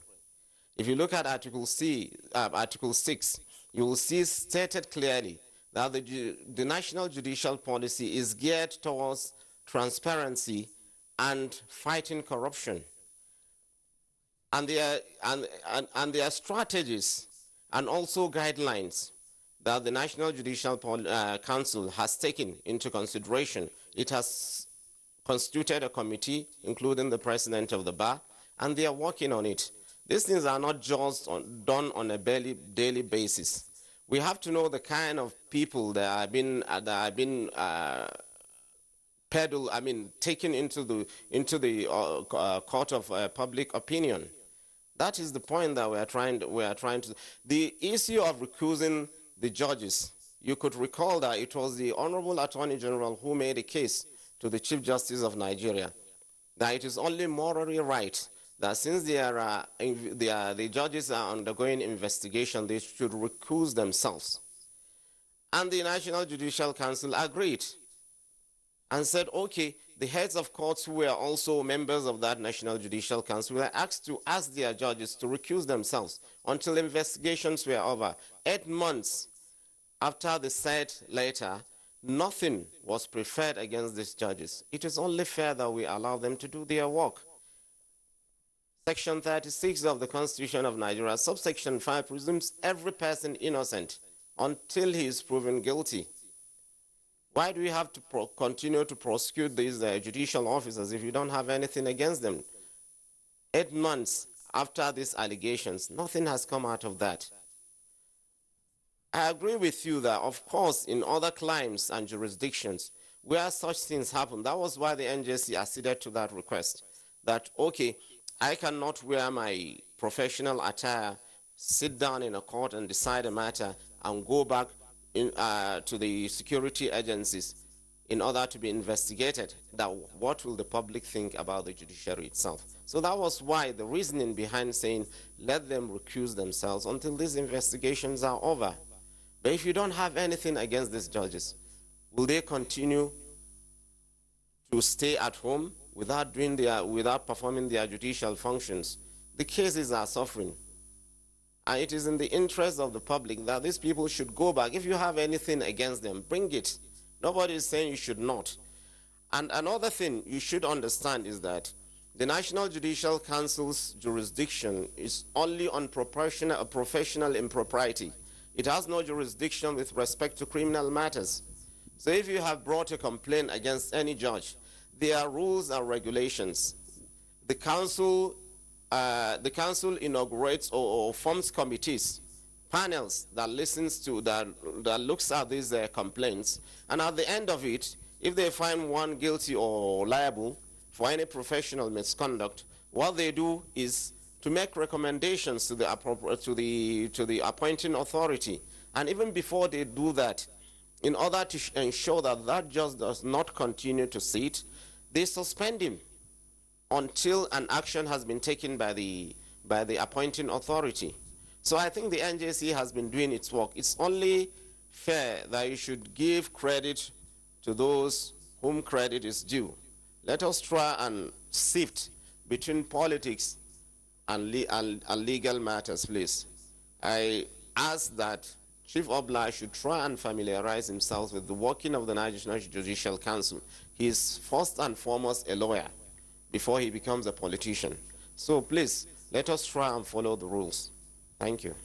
if you look at Article 6, you will see stated clearly that the National Judicial Policy is geared towards transparency and fighting corruption. And there are strategies and also guidelines that the National Judicial Council has taken into consideration. It has constituted a committee, including the president of the bar, and they are working on it. These things are not just done on a daily basis. We have to know the kind of people that have been taken into the court of public opinion. That is the point that we are trying to. The issue of recusing the judges, you could recall that it was the Honorable Attorney General who made a case to the Chief Justice of Nigeria that it is only morally right that since the judges are undergoing investigation, they should recuse themselves. And the National Judicial Council agreed and said, okay, the heads of courts who were also members of that National Judicial Council were asked to ask their judges to recuse themselves until investigations were over. 8 months after the said letter, nothing was preferred against these judges. It is only fair that we allow them to do their work. Section 36 of the Constitution of Nigeria, subsection 5, presumes every person innocent until he is proven guilty. Why do we have to continue to prosecute these judicial officers if you don't have anything against them? 8 months after these allegations, nothing has come out of that. I agree with you that, of course, in other climes and jurisdictions where such things happen, that was why the NJC acceded to that request. That, okay, I cannot wear my professional attire, sit down in a court and decide a matter and go back to the security agencies in order to be investigated. That what will the public think about the judiciary itself? So that was why the reasoning behind saying let them recuse themselves until these investigations are over. But if you don't have anything against these judges, will they continue to stay at home without performing their judicial functions? The cases are suffering. And it is in the interest of the public that these people should go back. If you have anything against them, bring it. Nobody is saying you should not. And another thing you should understand is that the National Judicial Council's jurisdiction is only on professional impropriety. It has no jurisdiction with respect to criminal matters. So if you have brought a complaint against any judge, there are rules and regulations. The council inaugurates or forms committees, panels that looks at these complaints, and at the end of it, if they find one guilty or liable for any professional misconduct, what they do is to make recommendations to the appointing authority. And even before they do that, in order to ensure that that judge does not continue to sit, they suspend him until an action has been taken by the appointing authority. So I think the NJC has been doing its work. It's only fair that you should give credit to those whom credit is due. Let us try and sift between politics and legal matters, please. I ask that Chief Obla should try and familiarize himself with the working of the National Judicial Council. He is first and foremost a lawyer before he becomes a politician. So please, let us try and follow the rules. Thank you.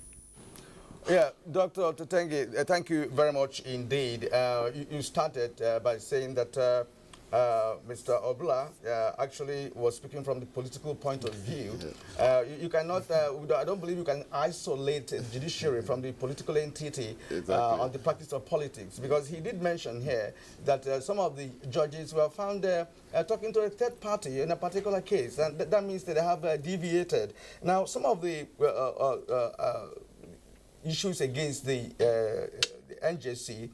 Yeah, Dr. Otetengi, thank you very much indeed. You started by saying that Mr. Obla actually was speaking from the political point of view. You cannot, I don't believe you can isolate the judiciary from the political entity on the practice of politics, because he did mention here that some of the judges were found talking to a third party in a particular case, and that means that they have deviated. Now, some of the issues against the NJC,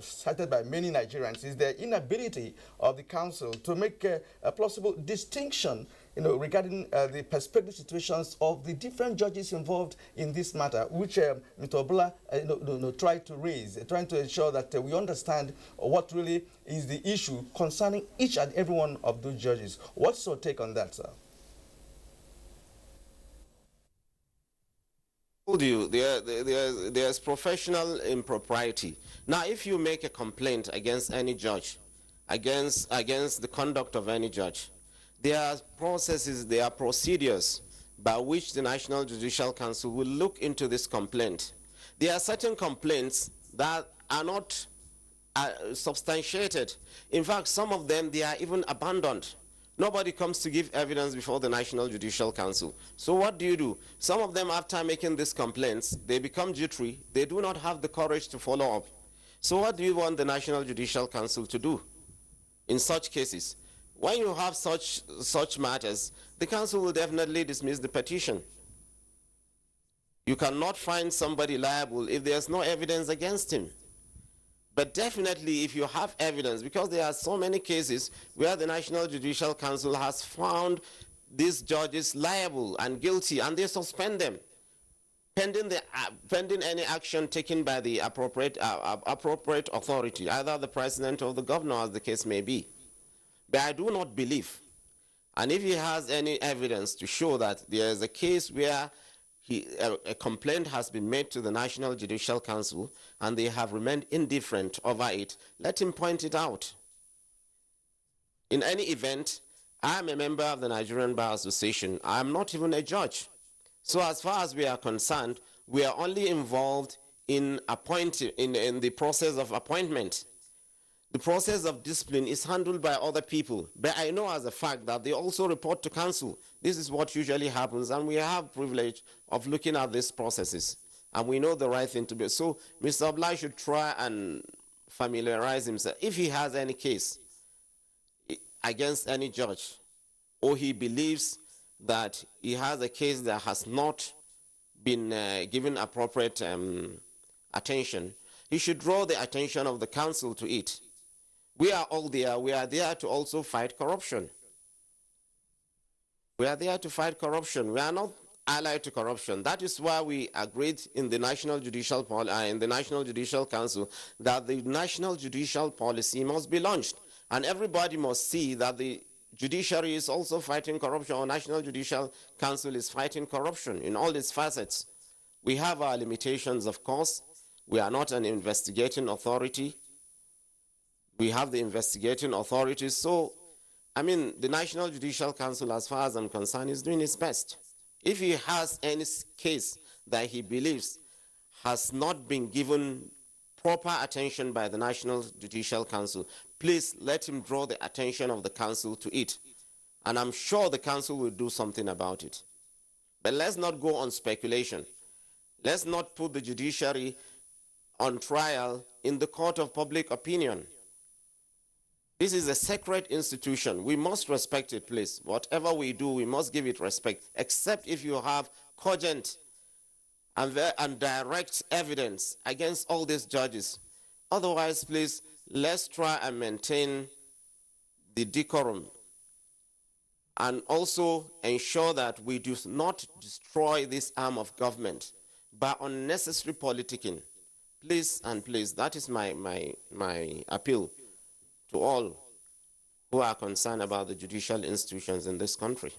cited by many Nigerians, is the inability of the council to make a plausible distinction, regarding the perspective situations of the different judges involved in this matter, which Mr. Obla tried to raise, trying to ensure that we understand what really is the issue concerning each and every one of those judges. What's your take on that, sir? There's professional impropriety. Now, if you make a complaint against any judge, against the conduct of any judge, there are processes, there are procedures by which the National Judicial Council will look into this complaint. There are certain complaints that are not substantiated. In fact, some of them, they are even abandoned. Nobody comes to give evidence before the National Judicial Council. So what do? Some of them, after making these complaints, they become jittery. They do not have the courage to follow up. So what do you want the National Judicial Council to do in such cases? When you have such matters, the council will definitely dismiss the petition. You cannot find somebody liable if there's no evidence against him. But definitely, if you have evidence, because there are so many cases where the National Judicial Council has found these judges liable and guilty, and they suspend them, pending any action taken by the appropriate authority, either the president or the governor, as the case may be. But I do not believe, and if he has any evidence to show that there is a case where a complaint has been made to the National Judicial Council and they have remained indifferent over it, let him point it out. In any event, I am a member of the Nigerian Bar Association. I am not even a judge. So as far as we are concerned, we are only involved in the process of appointment. The process of discipline is handled by other people. But I know as a fact that they also report to council. This is what usually happens, and we have privilege of looking at these processes. And we know the right thing to do. So Mr. Obla should try and familiarize himself. If he has any case against any judge, or he believes that he has a case that has not been given appropriate attention, he should draw the attention of the council to it. We are all there. We are there to also fight corruption. We are there to fight corruption. We are not allied to corruption. That is why we agreed in the National Judicial Council that the National Judicial Policy must be launched, and everybody must see that the judiciary is also fighting corruption, or National Judicial Council is fighting corruption in all its facets. We have our limitations, of course. We are not an investigating authority. We have the investigating authorities. So, I mean, the National Judicial Council, as far as I'm concerned, is doing its best. If he has any case that he believes has not been given proper attention by the National Judicial Council, please let him draw the attention of the council to it. And I'm sure the council will do something about it. But let's not go on speculation. Let's not put the judiciary on trial in the court of public opinion. This is a sacred institution. We must respect it, please. Whatever we do, we must give it respect, except if you have cogent and direct evidence against all these judges. Otherwise, please, let's try and maintain the decorum and also ensure that we do not destroy this arm of government by unnecessary politicking. Please and please, that is my appeal to all who are concerned about the judicial institutions in this country.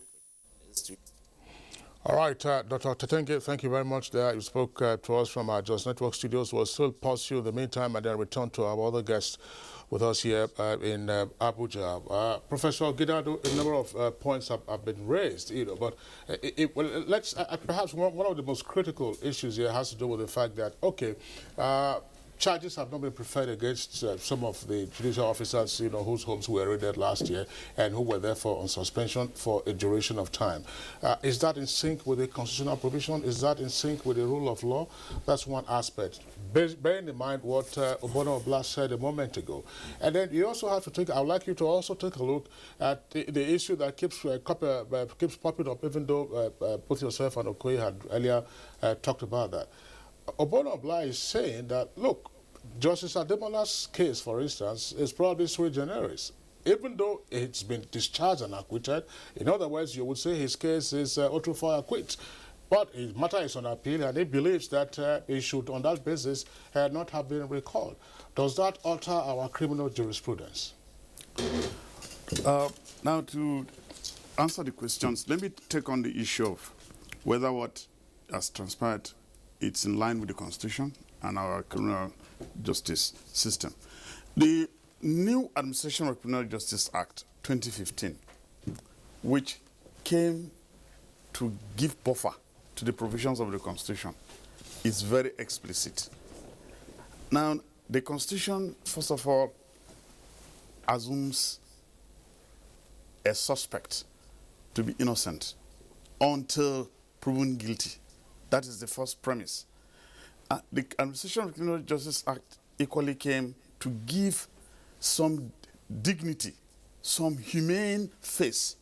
All right, Dr. Tetenge, thank you very much there. You spoke to us from our Just Network studios. We'll still pause you in the meantime and then return to our other guests with us here in Abuja. Professor Gidado, a number of points have been raised, but let's perhaps one of the most critical issues here has to do with the fact that, okay, charges have not been preferred against some of the judicial officers, whose homes were raided last year and who were therefore on suspension for a duration of time. Is that in sync with the constitutional provision? Is that in sync with the rule of law? That's one aspect. Bearing in mind what Obono Obla said a moment ago. And then you also have to take, I would like you to also take a look at the issue that keeps popping up, even though both yourself and Okoye had earlier talked about that. Obono Obla is saying that, look, Justice Ademola's case, for instance, is probably sui generis. Even though it's been discharged and acquitted, in other words, you would say his case is auto for acquit. But his matter is on appeal, and he believes that he should, on that basis, not have been recalled. Does that alter our criminal jurisprudence? Now, to answer the questions, let me take on the issue of whether what has transpired it's in line with the Constitution and our criminal justice system. The new Administration of Criminal Justice Act 2015, which came to give buffer to the provisions of the Constitution, is very explicit. Now, the Constitution, first of all, assumes a suspect to be innocent until proven guilty. That is the first premise. The Administration of Criminal Justice Act equally came to give some dignity, some humane face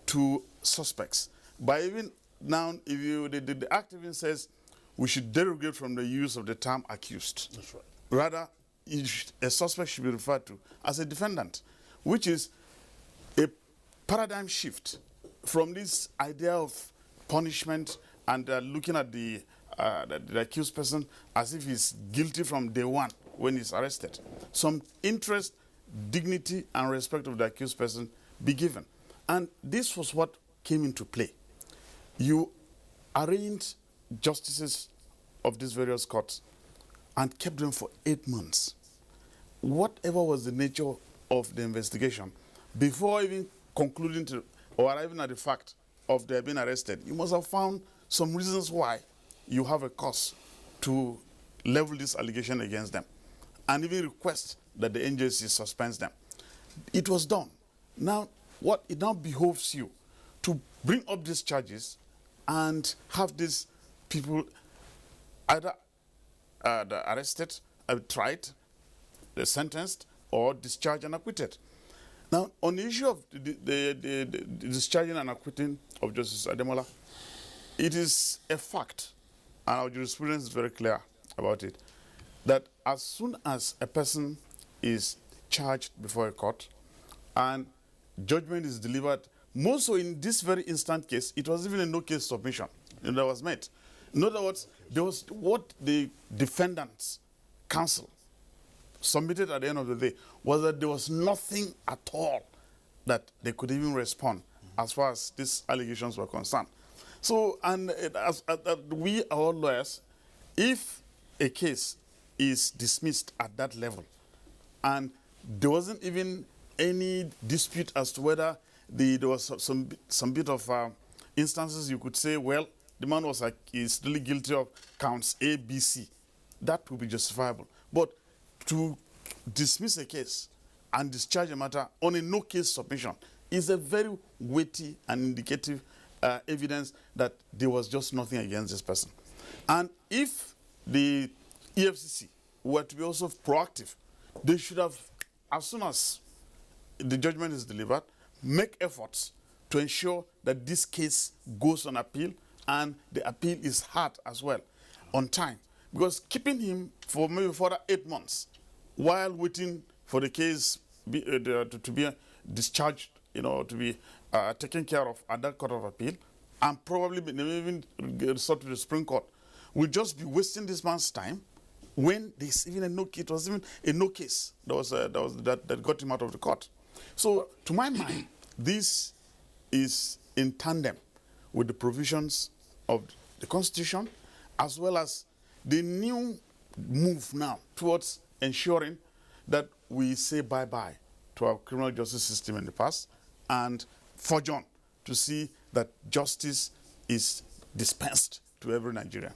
to suspects. By even now, if the Act even says we should derogate from the use of the term accused. That's right. Rather, a suspect should be referred to as a defendant, which is a paradigm shift from this idea of punishment and looking at the accused person as if he's guilty from day one when he's arrested. Some interest, dignity, and respect of the accused person be given. And this was what came into play. You arraigned justices of these various courts and kept them for 8 months. Whatever was the nature of the investigation, before even concluding to or arriving at the fact of their being arrested, you must have found some reasons why you have a cause to level this allegation against them and even request that the NJC suspends them. It was done. Now, what it now behoves you to bring up these charges and have these people either arrested, tried, sentenced, or discharged and acquitted. Now, on the issue of the discharging and acquitting of Justice Ademola, it is a fact, and our jurisprudence is very clear about it, that as soon as a person is charged before a court and judgment is delivered, more so in this very instant case, it was even a no-case submission that was made. In other words, there was what the defendants' counsel submitted at the end of the day was that there was nothing at all that they could even respond as far as these allegations were concerned. So, and as we are all lawyers, if a case is dismissed at that level and there wasn't even any dispute as to whether there was some bit of instances you could say, well, the man was is really guilty of counts A, B, C, that would be justifiable. But to dismiss a case and discharge a matter on a no-case submission is a very weighty and indicative evidence that there was just nothing against this person. And if the EFCC were to be also proactive, they should have, as soon as the judgment is delivered, make efforts to ensure that this case goes on appeal and the appeal is heard as well on time. Because keeping him for maybe further 8 months while waiting for the case to be discharged, to be taken care of at that court of appeal, and probably even resort to the Supreme Court, will just be wasting this man's time when there's even it was even a no case that got him out of the court. So, to my mind, this is in tandem with the provisions of the Constitution, as well as the new move now towards ensuring that we say bye-bye to our criminal justice system in the past and forge on to see that justice is dispensed to every Nigerian.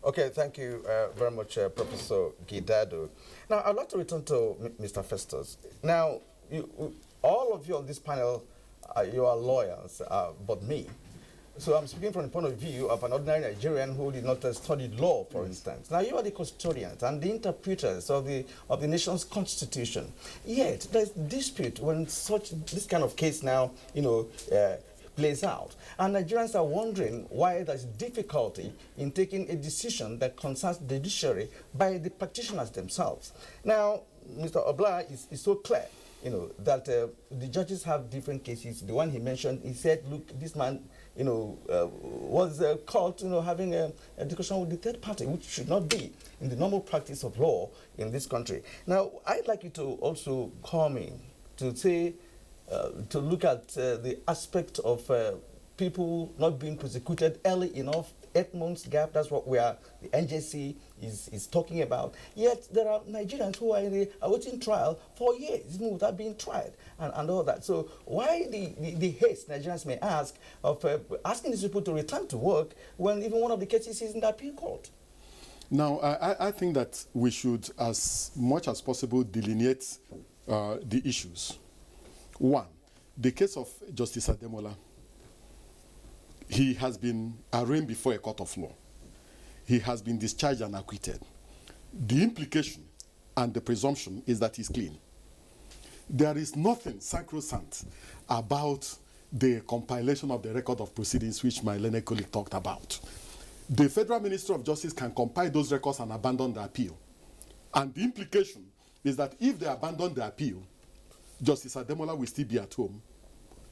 Okay, thank you very much, Professor Gidado. Now, I'd like to return to Mr. Festus. Now, all of you on this panel, you are lawyers, but me. So I'm speaking from the point of view of an ordinary Nigerian who did not study law, for instance. Now, you are the custodians and the interpreters of the nation's constitution. Yet, there's dispute when this kind of case now, plays out. And Nigerians are wondering why there's difficulty in taking a decision that concerns the judiciary by the practitioners themselves. Now, Mr. Obla is so clear, that the judges have different cases. The one he mentioned, he said, look, this man, was caught, having a discussion with the third party, which should not be in the normal practice of law in this country. Now, I'd like you to also come in to say, to look at the aspect of people not being prosecuted early enough, 8 months gap, that's what the NJC is talking about. Yet there are Nigerians who are awaiting trial for years, even without being tried and all that. So why the haste, Nigerians may ask, of asking these people to return to work when even one of the cases is in the appeal court? Now, I think that we should, as much as possible, delineate the issues. One, the case of Justice Ademola. He has been arraigned before a court of law. He has been discharged and acquitted. The implication and the presumption is that he's clean. There is nothing sacrosanct about the compilation of the record of proceedings which my learned colleague talked about. The Federal Minister of Justice can compile those records and abandon the appeal. And the implication is that if they abandon the appeal, Justice Ademola will still be at home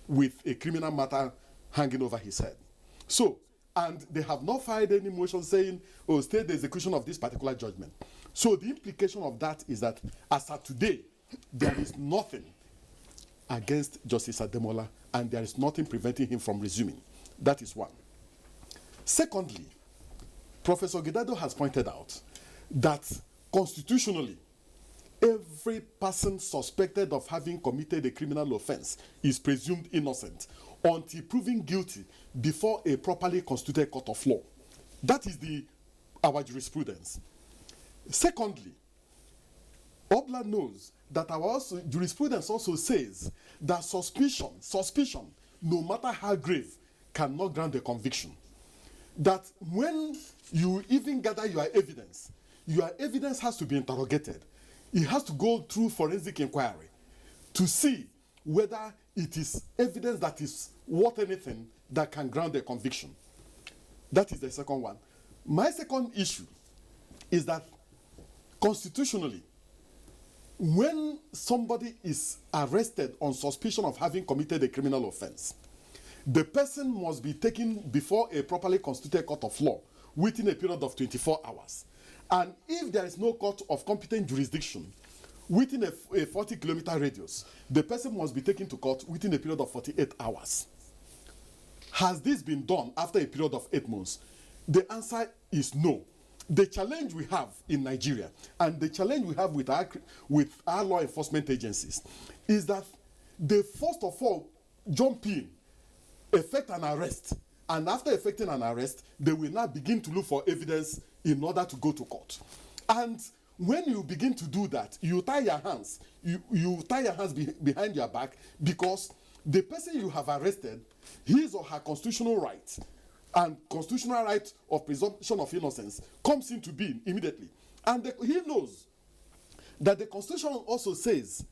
with a criminal matter hanging over his head. So, and they have not filed any motion saying, oh, stay the execution of this particular judgment. So the implication of that is that as of today, there is nothing against Justice Ademola and there is nothing preventing him from resuming. That is one. Secondly, Professor Gidado has pointed out that constitutionally, every person suspected of having committed a criminal offense is presumed innocent until proven guilty before a properly constituted court of law. That is our jurisprudence. Secondly, Obla knows that our jurisprudence also says that suspicion, no matter how grave, cannot grant a conviction. That when you even gather your evidence has to be interrogated. It has to go through forensic inquiry to see whether it is evidence that is worth anything that can ground a conviction. That is the second one. My second issue is that constitutionally, when somebody is arrested on suspicion of having committed a criminal offense, the person must be taken before a properly constituted court of law within a period of 24 hours. And if there is no court of competent jurisdiction within a 40-kilometer radius, the person must be taken to court within a period of 48 hours. Has this been done after a period of 8 months? The answer is no. The challenge we have in Nigeria and the challenge we have with our law enforcement agencies is that they first of all jump in, effect an arrest, and after effecting an arrest, they will now begin to look for evidence in order to go to court. And when you begin to do that, you tie your hands. You tie your hands behind your back, because the person you have arrested, his or her constitutional right and constitutional right of presumption of innocence comes into being immediately. And he knows that the Constitution also says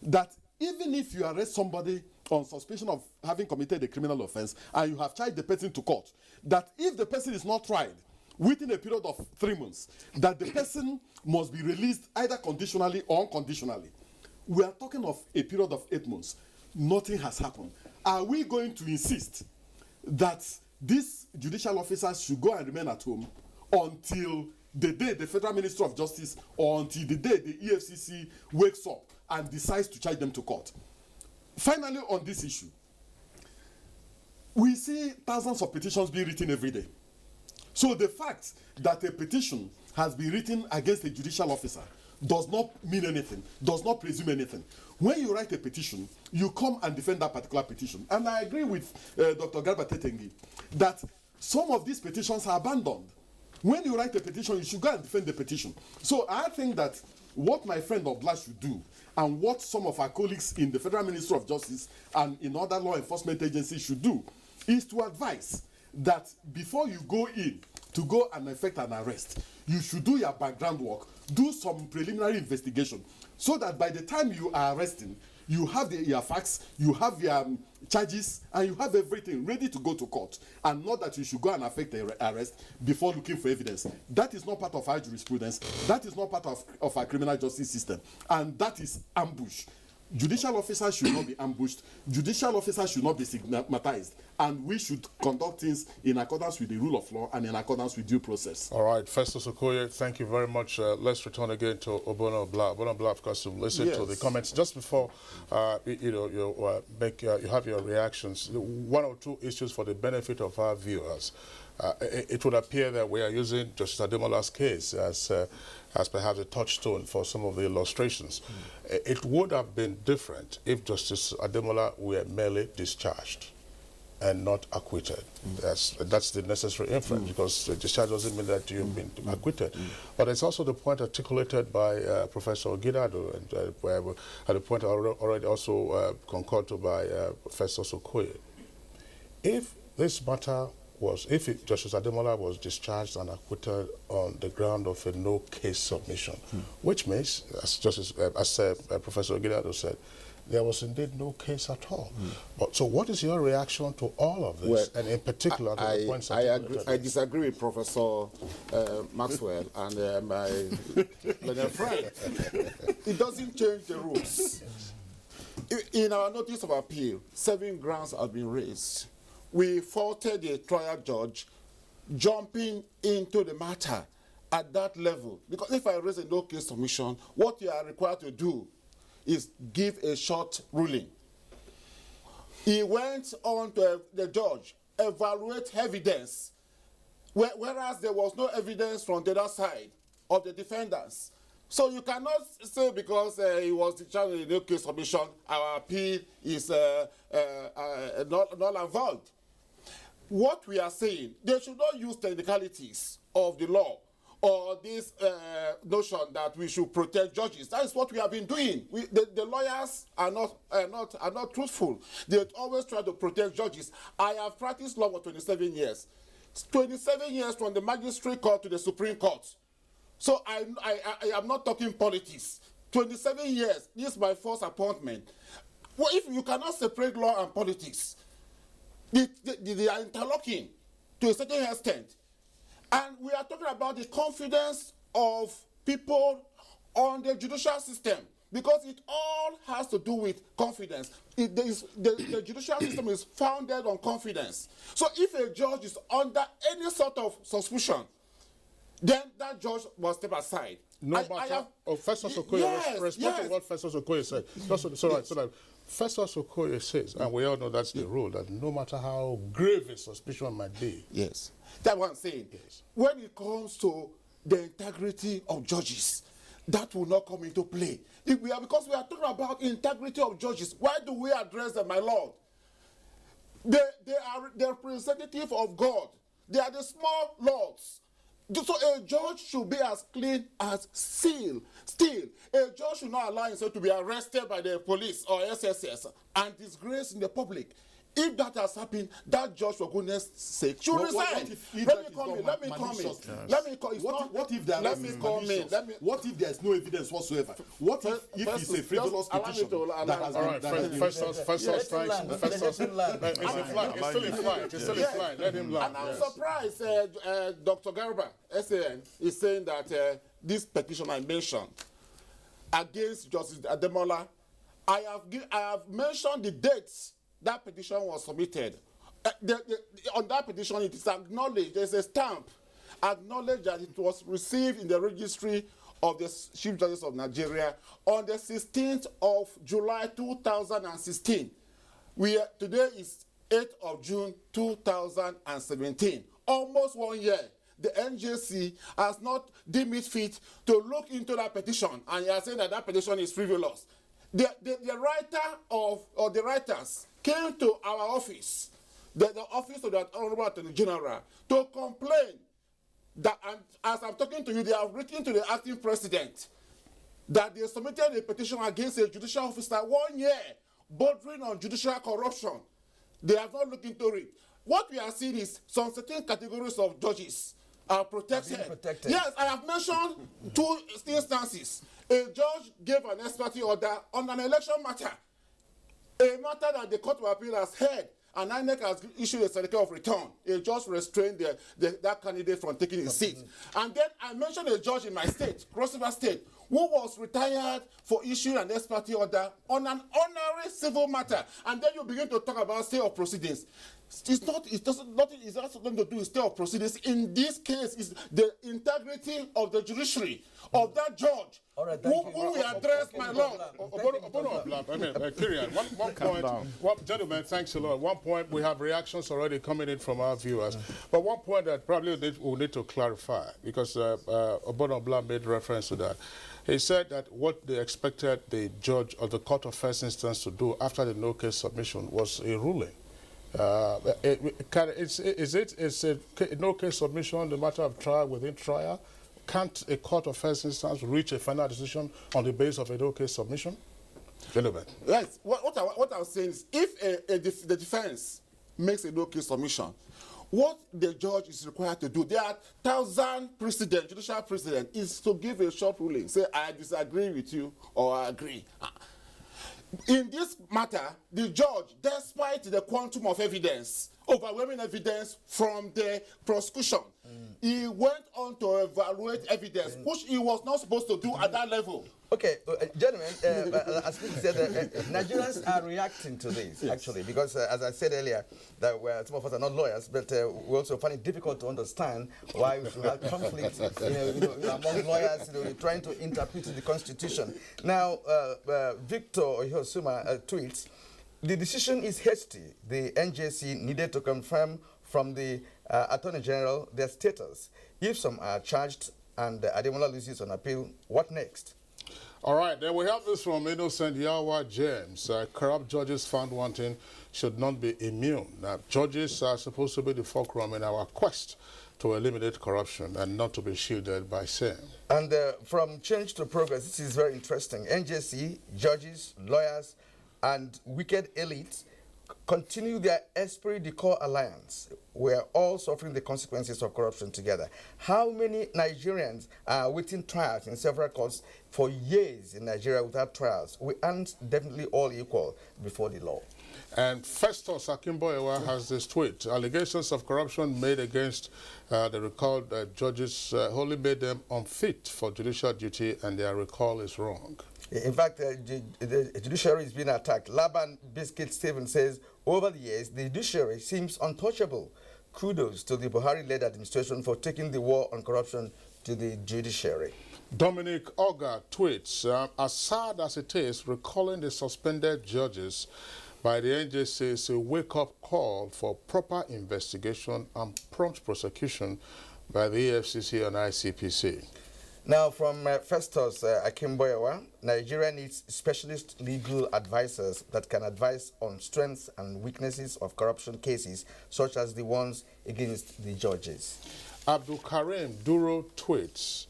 that even if you arrest somebody on suspicion of having committed a criminal offense and you have charged the person to court, that if the person is not tried within a period of 3 months, that the person must be released either conditionally or unconditionally. We are talking of a period of 8 months. Nothing has happened. Are we going to insist that these judicial officers should go and remain at home until the day the Federal Ministry of Justice or until the day the EFCC wakes up and decides to charge them to court? Finally, on this issue, we see thousands of petitions being written every day. So the fact that a petition has been written against a judicial officer does not mean anything, does not presume anything. When you write a petition, you come and defend that particular petition. And I agree with Dr. Garba Tetengi that some of these petitions are abandoned. When you write a petition, you should go and defend the petition. So I think that what my friend Obla should do, and what some of our colleagues in the Federal Ministry of Justice and in other law enforcement agencies should do, is to advise that before you go in to go and effect an arrest, you should do your background work, do some preliminary investigation, so that by the time you are arresting, you have your facts, you have your charges, and you have everything ready to go to court, and not that you should go and effect an arrest before looking for evidence. That is not part of our jurisprudence. That is not part of our criminal justice system, and that is ambush. Judicial officers should not be ambushed. Judicial officers should not be stigmatized. And we should conduct things in accordance with the rule of law and in accordance with due process. All right, Festus Okoye, thank you very much. Let's return again to Obono Bla. Obono Bla, of course, to listen to the comments. Just before you have your reactions, one or two issues for the benefit of our viewers. It would appear that we are using Justice Ademola's case as perhaps a touchstone for some of the illustrations. It would have been different if Justice Ademola were merely discharged and not acquitted. That's the necessary inference, because discharge doesn't mean that you've been acquitted. But it's also the point articulated by Professor Gidado, and at the point already also concurred to by Professor Okoye. If this matter if Justice Ademola was discharged and acquitted on the ground of a no-case submission, which means, as Professor Gidado said, there was indeed no case at all. But, so what is your reaction to all of this, well, and in particular to the points I disagree with Professor Maxwell and my friend. It doesn't change the rules. In our notice of appeal, 7 grounds have been raised. We faulted the trial judge jumping into the matter at that level. Because if I raise a no-case submission, what you are required to do is give a short ruling. He went on to the judge, evaluate evidence, whereas there was no evidence from the other side of the defendants. So you cannot say because he was discharged in no case submission, our appeal is null and void. What we are saying, they should not use technicalities of the law or this notion that we should protect judges. That is what we have been doing. The lawyers are not truthful. They always try to protect judges. I have practiced law for 27 years. 27 years from the magistrate court to the Supreme Court. So I am not talking politics. 27 years, this is my first appointment. Well, if you cannot separate law and politics, they are interlocking to a certain extent. And we are talking about the confidence of people on the judicial system, because it all has to do with confidence. The judicial system is founded on confidence. So if a judge is under any sort of suspicion, then that judge must step aside. No matter. Festus Okoye, respect to what Festus Okoye said. Festus Okoye says, and we all know that's the rule, that no matter how grave a suspicion might be. Yes. That's what I'm saying. Yes. When it comes to the integrity of judges, that will not come into play. Because we are talking about integrity of judges. Why do we address them, my Lord? They are the representative of God. They are the small lords. So a judge should be as clean as steel. A judge should not allow himself to be arrested by the police or SSS and disgraced in the public. If that has happened, that judge, for goodness sake, should resign. Let me come in. What if there's no evidence whatsoever? What if it's a frivolous petition that has been... It's still in flight. Let him land. And I'm surprised Dr. Garba, SAN, is saying that this petition I mentioned against Justice Ademola, I have mentioned the dates that petition was submitted. On that petition, it is acknowledged, there's a stamp, acknowledged that it was received in the registry of the Chief Justice of Nigeria on the 16th of July 2016. Today is 8th of June 2017. Almost 1 year. The NJC has not deemed it fit to look into that petition, and you are saying that petition is frivolous. The writer or the writers came to our office, the office of the Honorable Attorney General, to complain that, and as I'm talking to you, they have written to the acting president that they submitted a petition against a judicial officer 1 year, bordering on judicial corruption. They have not looked into it. What we are seeing is some certain categories of judges are protected. Yes, I have mentioned 2 instances. A judge gave an expertise order on an election matter, a matter that the Court of Appeal has heard, and INEC has issued a certificate of return. A judge restrained that candidate from taking his seat. And then I mentioned a judge in my state, Cross River State, who was retired for issuing an expertise order on an honorary civil matter. And then you begin to talk about stay of proceedings. It's not something to do with stay of proceedings. In this case, is the integrity of the judiciary, of that judge, who we address, my Lord. Gentlemen, thanks a lot. One point, we have reactions already coming in from our viewers. But one point that probably we'll need to clarify, because Obono Blah made reference to that. He said that what they expected the judge of the Court of First Instance to do after the no-case submission was a ruling. Is a no-case submission the matter of trial within trial? Can't a Court of First Instance reach a final decision on the basis of a no-case submission? Gentlemen. Yes. What I'm saying is, if the defense makes a no-case submission, what the judge is required to do, there are 1,000 precedent, judicial precedent, is to give a short ruling. Say, I disagree with you, or I agree. In this matter, the judge, despite the quantum of evidence, overwhelming evidence from the prosecution, he went on to evaluate evidence, which he was not supposed to do at that level. Okay, gentlemen, as we said, Nigerians are reacting to this, actually, because as I said earlier, that some of us are not lawyers, but we also find it difficult to understand why we should have conflict among lawyers trying to interpret the Constitution. Now, Victor Ihosuma tweets, the decision is hasty. The NJC needed to confirm from the Attorney General, their status. If some are charged and Ademola loses on appeal, what next? All right, then we have this from Innocent Yawa James. Corrupt judges found wanting should not be immune. Now, judges are supposed to be the fulcrum in our quest to eliminate corruption and not to be shielded by shame. And from change to progress, this is very interesting. NJC, judges, lawyers, and wicked elites continue their esprit de corps alliance. We are all suffering the consequences of corruption together. How many Nigerians are waiting trials in several courts for years in Nigeria without trials? We aren't definitely all equal before the law. And Festus Akimboyewa has this tweet. Allegations of corruption made against the recalled judges wholly made them unfit for judicial duty, and their recall is wrong. In fact, the judiciary is being attacked. Laban Biscuit Stephen says, over the years, the judiciary seems untouchable. Kudos to the Buhari-led administration for taking the war on corruption to the judiciary. Dominic Oga tweets, as sad as it is, recalling the suspended judges by the NJC is a wake-up call for proper investigation and prompt prosecution by the EFCC and ICPC. Now, from Festus Akimboyewa, Nigeria needs specialist legal advisors that can advise on strengths and weaknesses of corruption cases, such as the ones against the judges. Abdul Karim Duro tweets,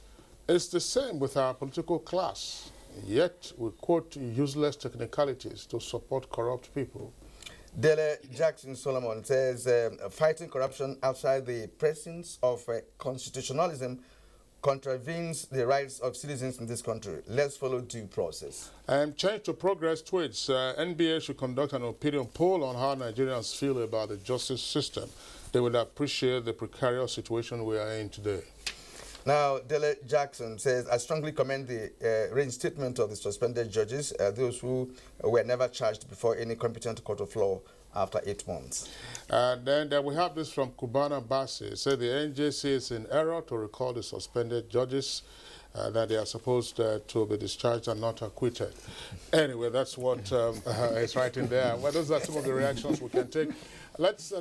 it's the same with our political class, yet we quote useless technicalities to support corrupt people. Dele Jackson Solomon says, fighting corruption outside the presence of constitutionalism contravenes the rights of citizens in this country. Let's follow due process. Change to Progress tweets, NBA should conduct an opinion poll on how Nigerians feel about the justice system. They would appreciate the precarious situation we are in today. Now, Dele Jackson says, I strongly commend the reinstatement of the suspended judges, those who were never charged before any competent court of law after 8 months. And then we have this from Kubana Bassi. Said the NJC is in error to recall the suspended judges, that they are supposed to be discharged and not acquitted. Anyway, that's what is right in there. Well, those are some of the reactions we can take. Let's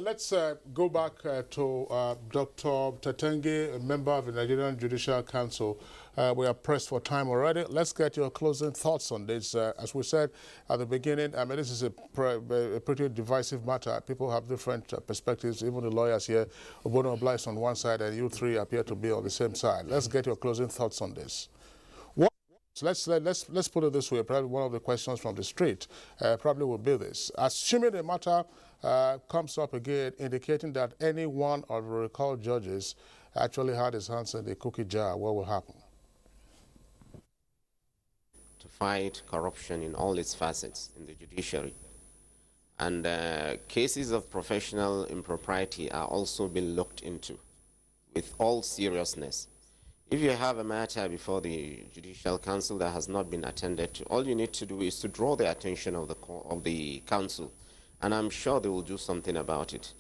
go back to Dr. Tetenge, a member of the Nigerian Judicial Council. We are pressed for time already. Let's get your closing thoughts on this. As we said at the beginning, I mean, this is a pretty divisive matter. People have different perspectives. Even the lawyers here, Obono Obliged on one side, and you three appear to be on the same side. Let's get your closing thoughts on this. Let's put it this way. Probably one of the questions from the street probably will be this. Assuming the matter comes up again, indicating that any one of the recalled judges actually had his hands in the cookie jar, what will happen? To fight corruption in all its facets in the judiciary. And cases of professional impropriety are also being looked into with all seriousness. If you have a matter before the Judicial Council that has not been attended to, all you need to do is to draw the attention of the Council, and I'm sure they will do something about it.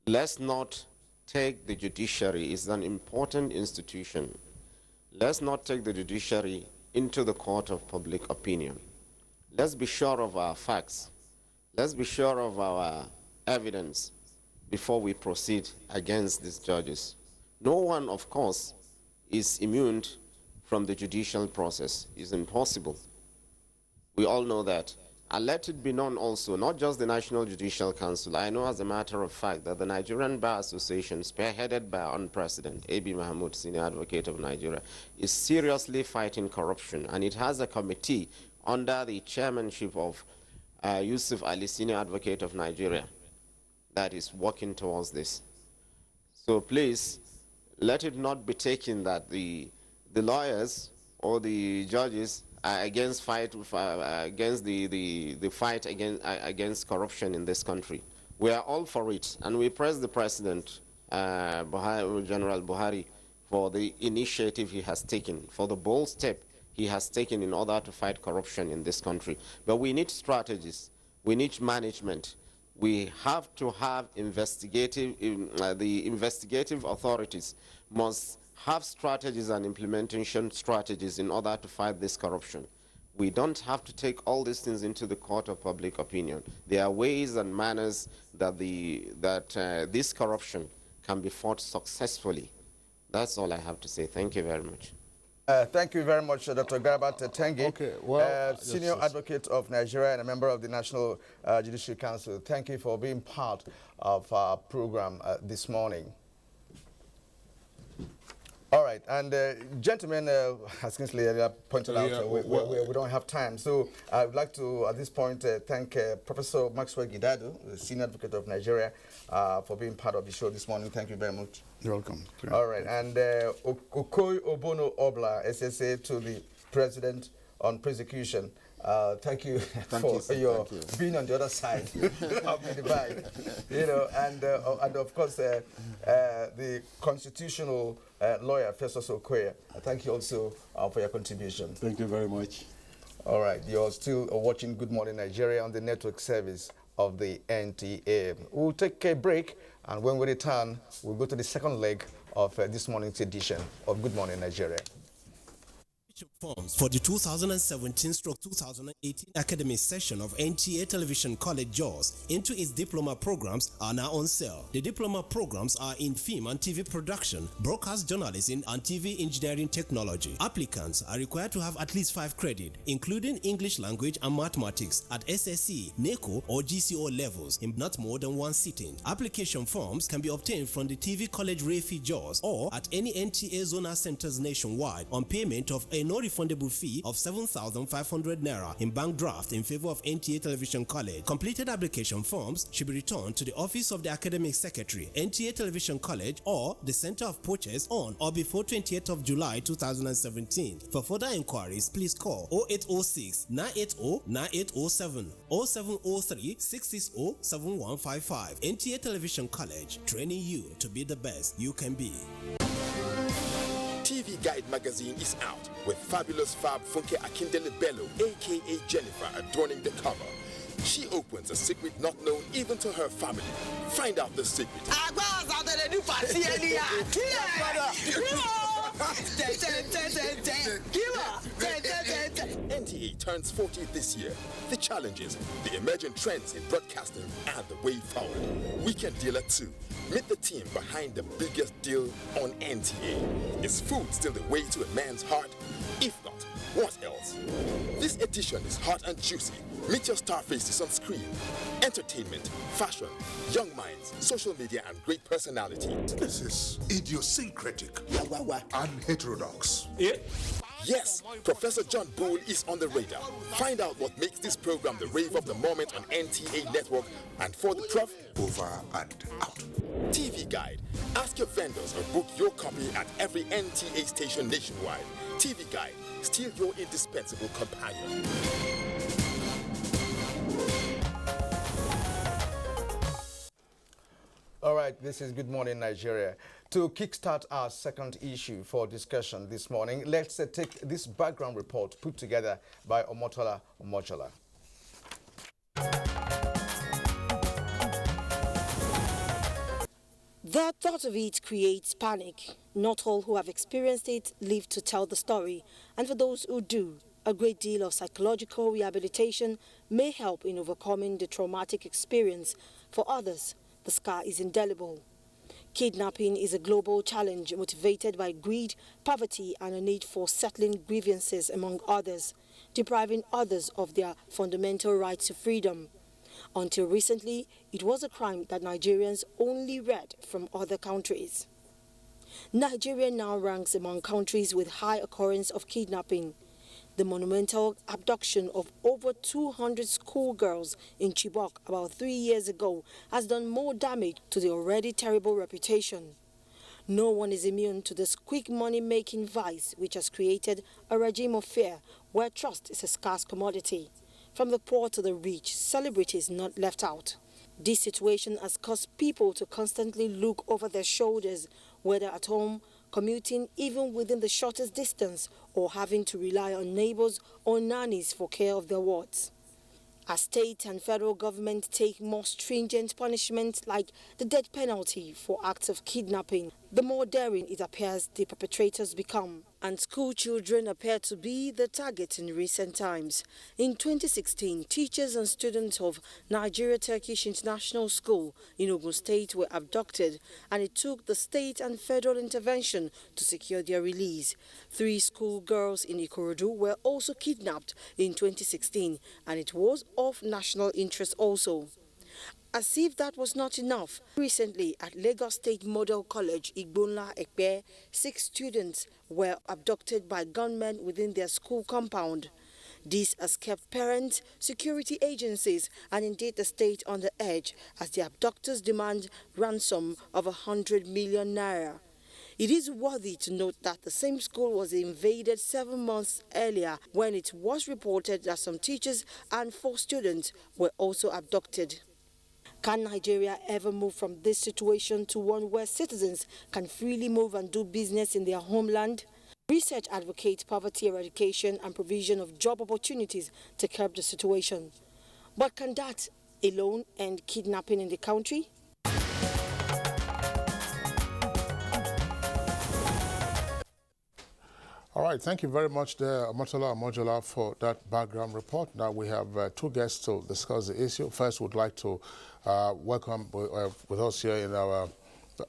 Let's not take the judiciary, it's an important institution. Let's not take the judiciary into the court of public opinion. Let's be sure of our facts. Let's be sure of our evidence before we proceed against these judges. No one, of course, is immune from the judicial process. It's impossible. We all know that. And let it be known also, not just the National Judicial Council. I know as a matter of fact that the Nigerian Bar Association, spearheaded by our President, A.B. Mahmoud, Senior Advocate of Nigeria, is seriously fighting corruption. And it has a committee under the chairmanship of Yusuf Ali, Senior Advocate of Nigeria, that is working towards this. So please, let it not be taken that the lawyers or the judges are against the fight against corruption in this country. We are all for it, and we praise the President, General Buhari, for the initiative he has taken, for the bold step he has taken in order to fight corruption in this country. But we need strategies, we need management. We have to have the investigative authorities must have strategies and implementation strategies in order to fight this corruption. We don't have to take all these things into the court of public opinion. There are ways and manners that this corruption can be fought successfully. That's all I have to say. Thank you very much. Thank you very much, Dr. Garabat Tengi, Okay, well, Senior Advocate of Nigeria and a member of the National Judicial Council. Thank you for being part of our program this morning. All right, and gentlemen, as Kingsley pointed out, we don't have time. So I would like to, at this point, thank Professor Maxwell Gidado, the Senior Advocate of Nigeria, for being part of the show this morning. Thank you very much. You're welcome. All right, and Okoy Obono Obla, SSA, to the President on Prosecution. Thank you for your being on the other side of the divide. You know, and of course the constitutional lawyer, Festus Okoye. Thank you also for your contribution. Thank you very much. All right, you're still watching Good Morning Nigeria on the network service of the NTA. We'll take a break, and when we return, we'll go to the second leg of this morning's edition of Good Morning Nigeria. Forms for the 2017-2018 academic session of NTA Television College JAWS into its diploma programs are now on sale. The diploma programs are in film and TV production, broadcast journalism, and TV engineering technology. Applicants are required to have at least 5 credits, including English language and mathematics at SSC, NECO, or GCO levels in not more than 1 sitting. Application forms can be obtained from the TV College Refi JAWS or at any NTA zonal centers nationwide on payment of a non-refundable fee of 7,500 naira in bank draft in favor of NTA Television College. Completed application forms should be returned to the office of the academic secretary, NTA Television College, or the Center of Purchase on or before 28th of July 2017. For further inquiries, please call 0806 980 9807 or 0703 660 7155. NTA Television College, training you to be the best you can be. TV Guide magazine is out with fabulous Fab Funke Akindele Bello, aka Jennifer, adorning the cover. She opens a secret not known even to her family. Find out the secret. NTA turns 40 this year. The challenges, the emerging trends in broadcasting, and the way forward. Weekend Dealer 2. Meet the team behind the biggest deal on NTA. Is food still the way to a man's heart? If not, what else? This edition is hot and juicy. Meet your star faces on screen. Entertainment, fashion, young minds, social media, and great personality. This is idiosyncratic and heterodox. Yes, Professor John Bull is on the radar. Find out what makes this program the rave of the moment on NTA Network, and for the prof, over and out. TV Guide. Ask your vendors or book your copy at every NTA station nationwide. TV Guide, still your indispensable companion. All right, this is Good Morning Nigeria. To kickstart our second issue for discussion this morning, let's take this background report put together by Omotola Omochola. The thought of it creates panic. Not all who have experienced it live to tell the story, and for those who do, a great deal of psychological rehabilitation may help in overcoming the traumatic experience. For others, the scar is indelible. Kidnapping is a global challenge motivated by greed, poverty, and a need for settling grievances, among others, depriving others of their fundamental right to freedom. Until recently, it was a crime that Nigerians only read from other countries. Nigeria now ranks among countries with high occurrence of kidnapping. The monumental abduction of over 200 schoolgirls in Chibok about 3 years ago has done more damage to the already terrible reputation. No one is immune to this quick money-making vice, which has created a regime of fear where trust is a scarce commodity. From the poor to the rich, celebrities not left out. This situation has caused people to constantly look over their shoulders, whether at home, commuting even within the shortest distance, or having to rely on neighbors or nannies for care of their wards. As state and federal government take more stringent punishments like the death penalty for acts of kidnapping, the more daring it appears the perpetrators become. And school children appear to be the target in recent times. In 2016, teachers and students of Nigeria Turkish International School in Ogun State were abducted, and it took the state and federal intervention to secure their release. 3 school girls in Ikorodu were also kidnapped in 2016, and it was of national interest also. As if that was not enough, recently at Lagos State Model College, Igbonla Ekpe, 6 students were abducted by gunmen within their school compound. This has kept parents, security agencies, and indeed the state on the edge as the abductors demand ransom of 100 million naira. It is worthy to note that the same school was invaded 7 months earlier when it was reported that some teachers and 4 students were also abducted. Can Nigeria ever move from this situation to one where citizens can freely move and do business in their homeland? Research advocates poverty eradication and provision of job opportunities to curb the situation. But can that alone end kidnapping in the country? All right, thank you very much there, Amotola Amojola, for that background report. Now we have 2 guests to discuss the issue. First, we'd like to welcome with us here in our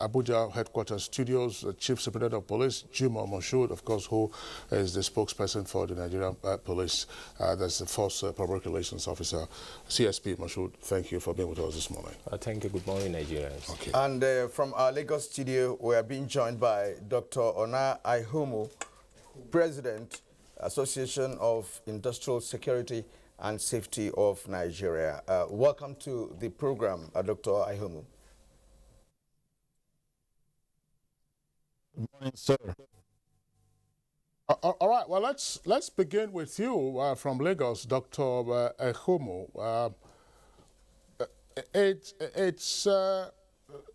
Abuja headquarters studios, the Chief Superintendent of Police, Jimoh Moshood, of course, who is the spokesperson for the Nigerian Police. That's the Force Public Relations Officer, CSP Moshood. Thank you for being with us this morning. Thank you. Good morning, Nigerians. Okay. And from our Lagos studio, we are being joined by Dr. Ona Aihomo, President, Association of Industrial Security and Safety of Nigeria. Welcome to the program, Dr. Aihomo. Good morning, sir. All right. Well, let's begin with you from Lagos, Dr. Aihomo. It's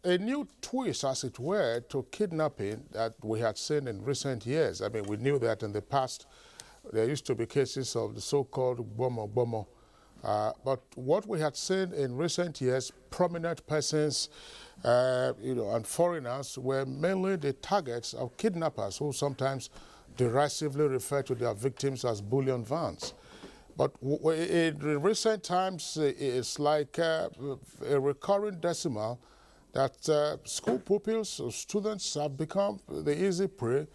a new twist, as it were, to kidnapping that we had seen in recent years. I mean, we knew that in the past there used to be cases of the so-called bomo. But what we had seen in recent years, prominent persons, and foreigners were mainly the targets of kidnappers who sometimes derisively refer to their victims as bullion vans. But in recent times, it's like a recurring decimal that school pupils or students have become the easy prey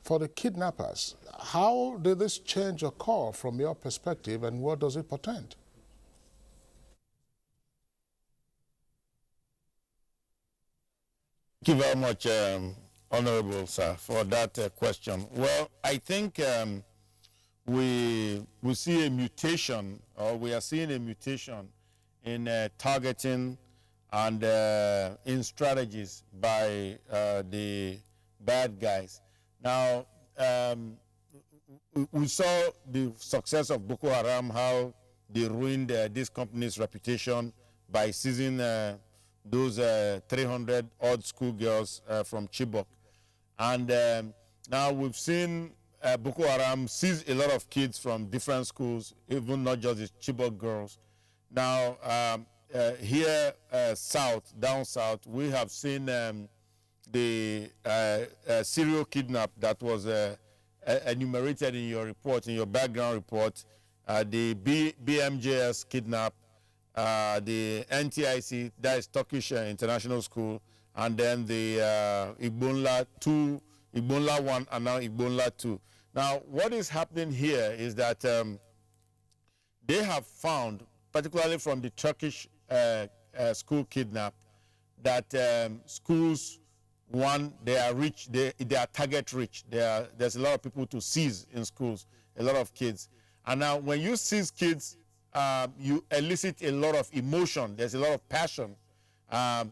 for the kidnappers. How did this change occur from your perspective, and what does it portend? Thank you very much, Honorable Sir, for that question. Well, I think we see a mutation, or we are seeing a mutation in targeting and in strategies by the bad guys. Now, we saw the success of Boko Haram, how they ruined this company's reputation by seizing those 300-odd schoolgirls from Chibok. And now we've seen Boko Haram seize a lot of kids from different schools, even not just the Chibok girls. Now, here down south, we have seen the serial kidnap that was enumerated in your report, in your background report, the BMJS kidnap, the NTIC, that is Turkish International School, and then the Igbonla 1 and now Igbonla 2. Now, what is happening here is that they have found, particularly from the Turkish school kidnap, that schools, one, they are rich, they are target rich. There's a lot of people to seize in schools, a lot of kids. And now when you seize kids, you elicit a lot of emotion. There's a lot of passion. So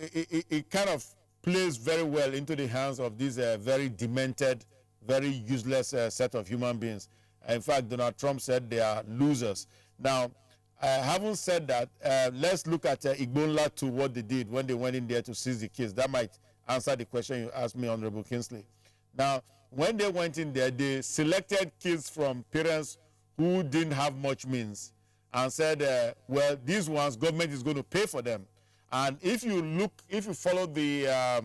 it kind of plays very well into the hands of these very demented, very useless set of human beings. In fact, Donald Trump said they are losers. Now, having said that, let's look at Igbonla 2, what they did when they went in there to seize the kids. That might answer the question you asked me, Honorable Kingsley. Now, when they went in there, they selected kids from parents who didn't have much means and said, well, these ones, government is going to pay for them. And if you follow the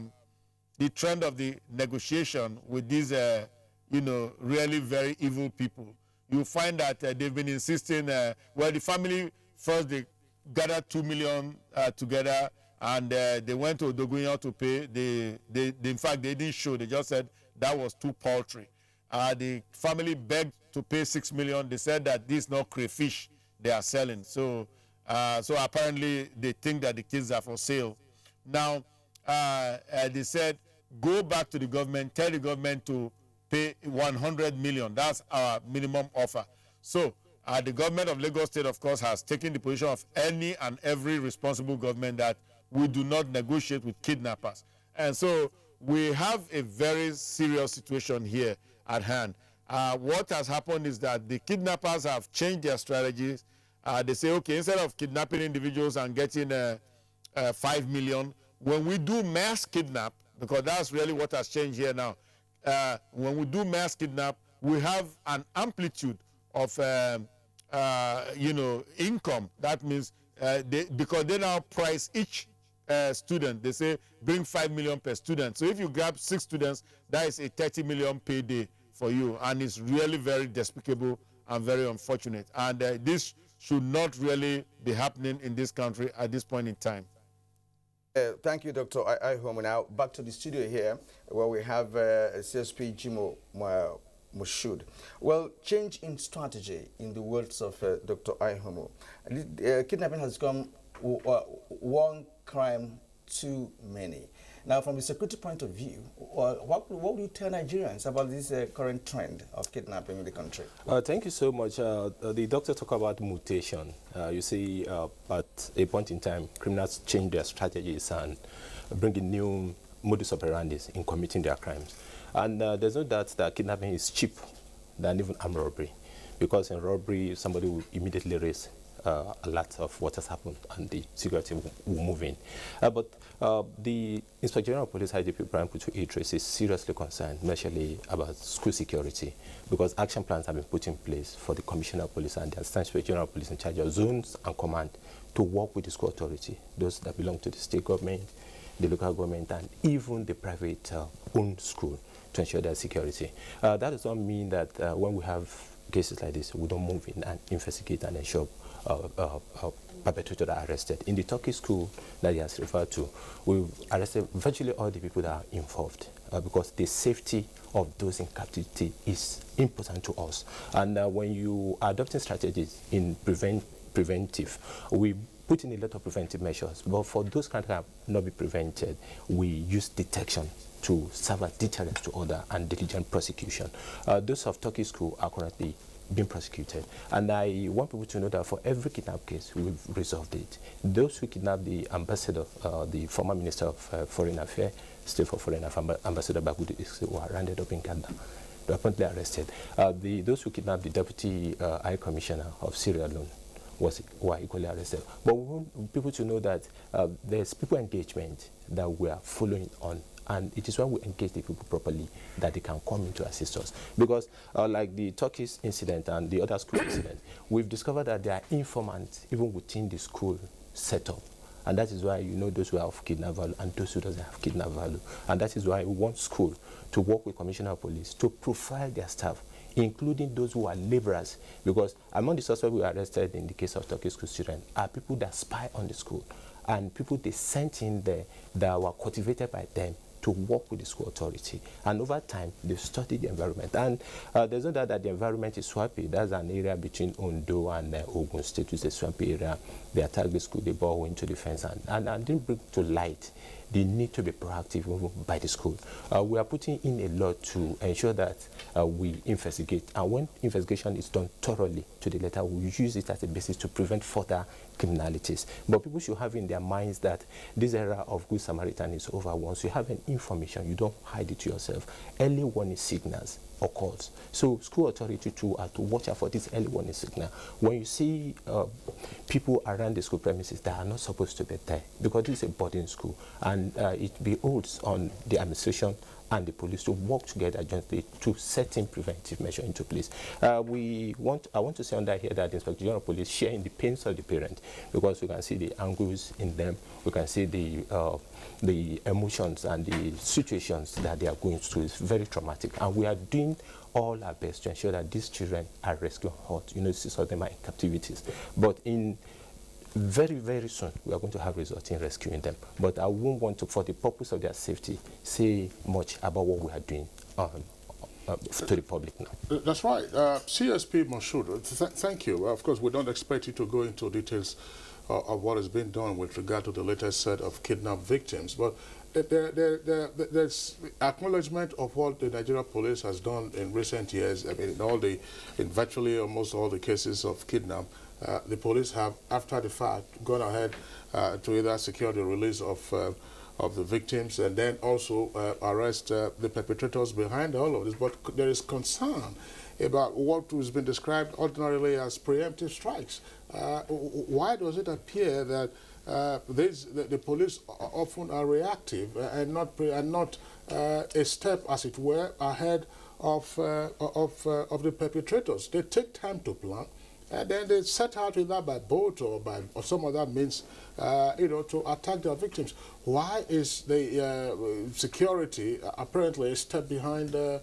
the trend of the negotiation with these, you know, really very evil people, you find that they've been insisting, well, the family first, they gathered 2 million together, and they went to Odogunya to pay. In fact, they didn't show. They just said that was too paltry. The family begged to pay 6 million. They said that this is not crayfish they are selling. So apparently they think that the kids are for sale. Now, they said, go back to the government, tell the government to pay 100 million. That's our minimum offer. So the government of Lagos State, of course, has taken the position of any and every responsible government that we do not negotiate with kidnappers. And so we have a very serious situation here at hand. What has happened is that the kidnappers have changed their strategies. They say, okay, instead of kidnapping individuals and getting 5 million, when we do mass kidnap, because that's really what has changed here now, when we do mass kidnap, we have an amplitude of you know, income. That means because they now price each student, they say bring 5 million per student. So if you grab 6 students, that is a 30 million payday for you, and it's really very despicable and very unfortunate. And this should not really be happening in this country at this point in time. Thank you, Dr. Ihom. Now back to the studio here, where we have CSP Jimo Moshood. Well, change in strategy in the words of Dr. Ihom. Kidnapping has become one crime too many. Now, from the security point of view, what would you tell Nigerians about this current trend of kidnapping in the country? Thank you so much. The doctor talked about mutation. You see, at a point in time, criminals change their strategies and bring in new modus operandi in committing their crimes. And there's no doubt that kidnapping is cheap than even armed robbery, because in robbery, somebody will immediately raise a lot of what has happened, and the security will move in. But the Inspector General of Police, IGP Brian Putu Idris, is seriously concerned, especially about school security, because action plans have been put in place for the Commissioner of Police and the Assistant Inspector General of Police in charge of zones and command to work with the school authority, those that belong to the state government, the local government, and even the private owned school, to ensure their security. That does not mean that when we have cases like this, we don't move in and investigate and ensure perpetrators are arrested. In the Turkey school that he has referred to, we've arrested virtually all the people that are involved because the safety of those in captivity is important to us. And when you are adopting strategies in preventive, we put in a lot of preventive measures. But for those kinds that cannot be prevented, we use detection to serve as deterrence to order and diligent prosecution. Those of Turkey school are currently being prosecuted. And I want people to know that for every kidnap case, we've resolved it. Those who kidnapped the ambassador, the former Minister of Foreign Affairs, State for Foreign Affairs, Ambassador Bagudu, were rounded up in Ghana. They were promptly arrested. Those who kidnapped the Deputy High Commissioner of Sierra Leone were equally arrested. But we want people to know that there's people engagement that we are following on. And it is when we engage the people properly that they can come in to assist us. Because like the Turkish incident and the other school incident, we've discovered that there are informants even within the school setup. And that is why you know those who have kidnap value and those who doesn't have kidnap value. And that is why we want school to work with Commissioner of Police to profile their staff, including those who are laborers. Because among the suspects we arrested in the case of Turkish school students are people that spy on the school and people they sent in there that were cultivated by them to work with the school authority. And over time, they've studied the environment. And there's no doubt that the environment is swampy. That's an area between Ondo and Ogun State, which is a swampy area. They attacked the school, they bore into the fence, and didn't bring to light the need to be proactive by the school. We are putting in a lot to ensure that we investigate. And when investigation is done thoroughly to the letter, we use it as a basis to prevent further criminalities. But people should have in their minds that this era of Good Samaritan is over. Once you have an information, you don't hide it to yourself. Early warning signals occurs. So school authority too are to watch out for this early warning signal. When you see people around the school premises that are not supposed to be there, because this is a boarding school, and and it beholds on the administration and the police to work together jointly to set in preventive measures into place. I want to say under here that the Inspector General of Police share in the pains of the parent, because we can see the angles in them, we can see the emotions and the situations that they are going through. It's very traumatic, and we are doing all our best to ensure that these children are rescued hot. You know, 6 of them are in captivities, but in very, very soon we are going to have results in rescuing them. But I won't want to, for the purpose of their safety, say much about what we are doing to the public now. That's right. CSP Moshood, thank you. Of course, we don't expect you to go into details of what has been done with regard to the latest set of kidnapped victims, but there's acknowledgement of what the Nigerian police has done in recent years. I mean, in virtually almost all the cases of kidnap, the police have, after the fact, gone ahead to either secure the release of the victims and then also arrest the perpetrators behind all of this. But there is concern about what has been described ordinarily as preemptive strikes. Why does it appear that the police often are reactive and not a step, as it were, ahead of the perpetrators? They take time to plan, and then they set out either by boat or some other means, to attack their victims. Why is the security apparently a step behind the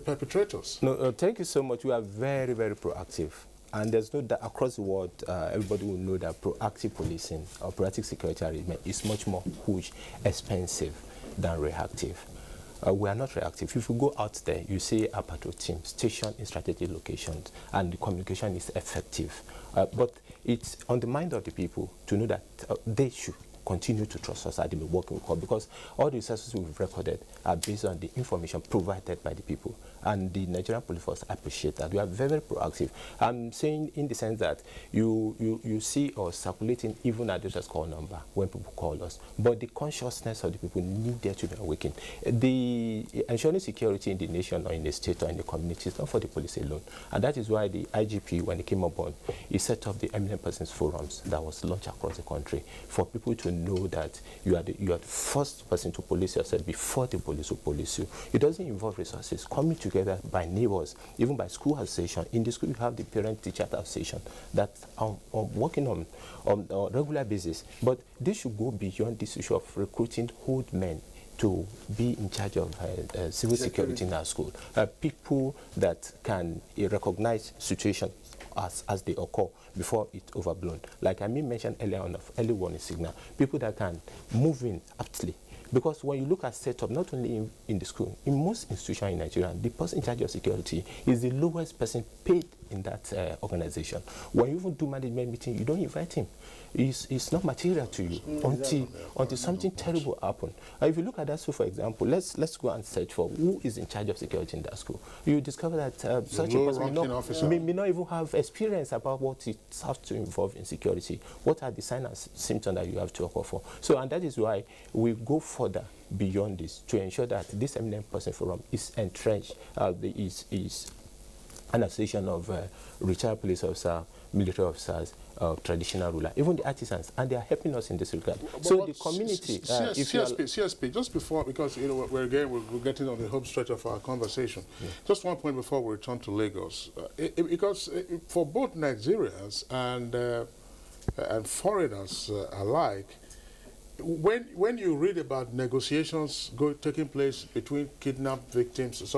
perpetrators? No, thank you so much. We are very, very proactive. And there's no doubt across the world, everybody will know that proactive policing or proactive security arrangement is much more huge, expensive than reactive. We are not reactive. If you go out there, you see a patrol team stationed in strategic locations, and the communication is effective. But it's on the mind of the people to know that they should continue to trust us at the working call, because all the resources we've recorded are based on the information provided by the people, and the Nigerian police force appreciate that. We are very, very proactive. I'm saying in the sense that you see us circulating even at the distress call number when people call us, but the consciousness of the people needed to be awakened. The ensuring security in the nation or in the state or in the community is not for the police alone, and that is why the IGP, when he came upon, he set up the Eminent Persons Forums that was launched across the country for people to know that you are the first person to police yourself before the police will police you. It doesn't involve resources coming together by neighbors, even by school association. In the school, you have the parent-teacher association that are working on a regular basis. But this should go beyond this issue of recruiting old men to be in charge of civil security in our school. People that can recognize situations as they occur before it's overblown. Like I mentioned earlier on, of early warning signal, people that can move in aptly. Because when you look at setup, not only in the school, in most institutions in Nigeria, the person in charge of security is the lowest person paid in that organization. When you even do management meeting, you don't invite him. It's not material to you until something terrible happens. If you look at that school, for example, let's go and search for who is in charge of security in that school. You discover that such a person may not even have experience about what it has to involve in security. What are the signs and symptoms that you have to occur for? So, and that is why we go further beyond this to ensure that this Eminent Person Forum is entrenched, is an association of retired police officers, military officers, traditional ruler, even the artisans, and they are helping us in this regard. So the community, CSP, just before, because we're getting on the home stretch of our conversation. Yeah. Just one point before we return to Lagos, because for both Nigerians and foreigners alike, when you read about negotiations taking place between kidnapped victims,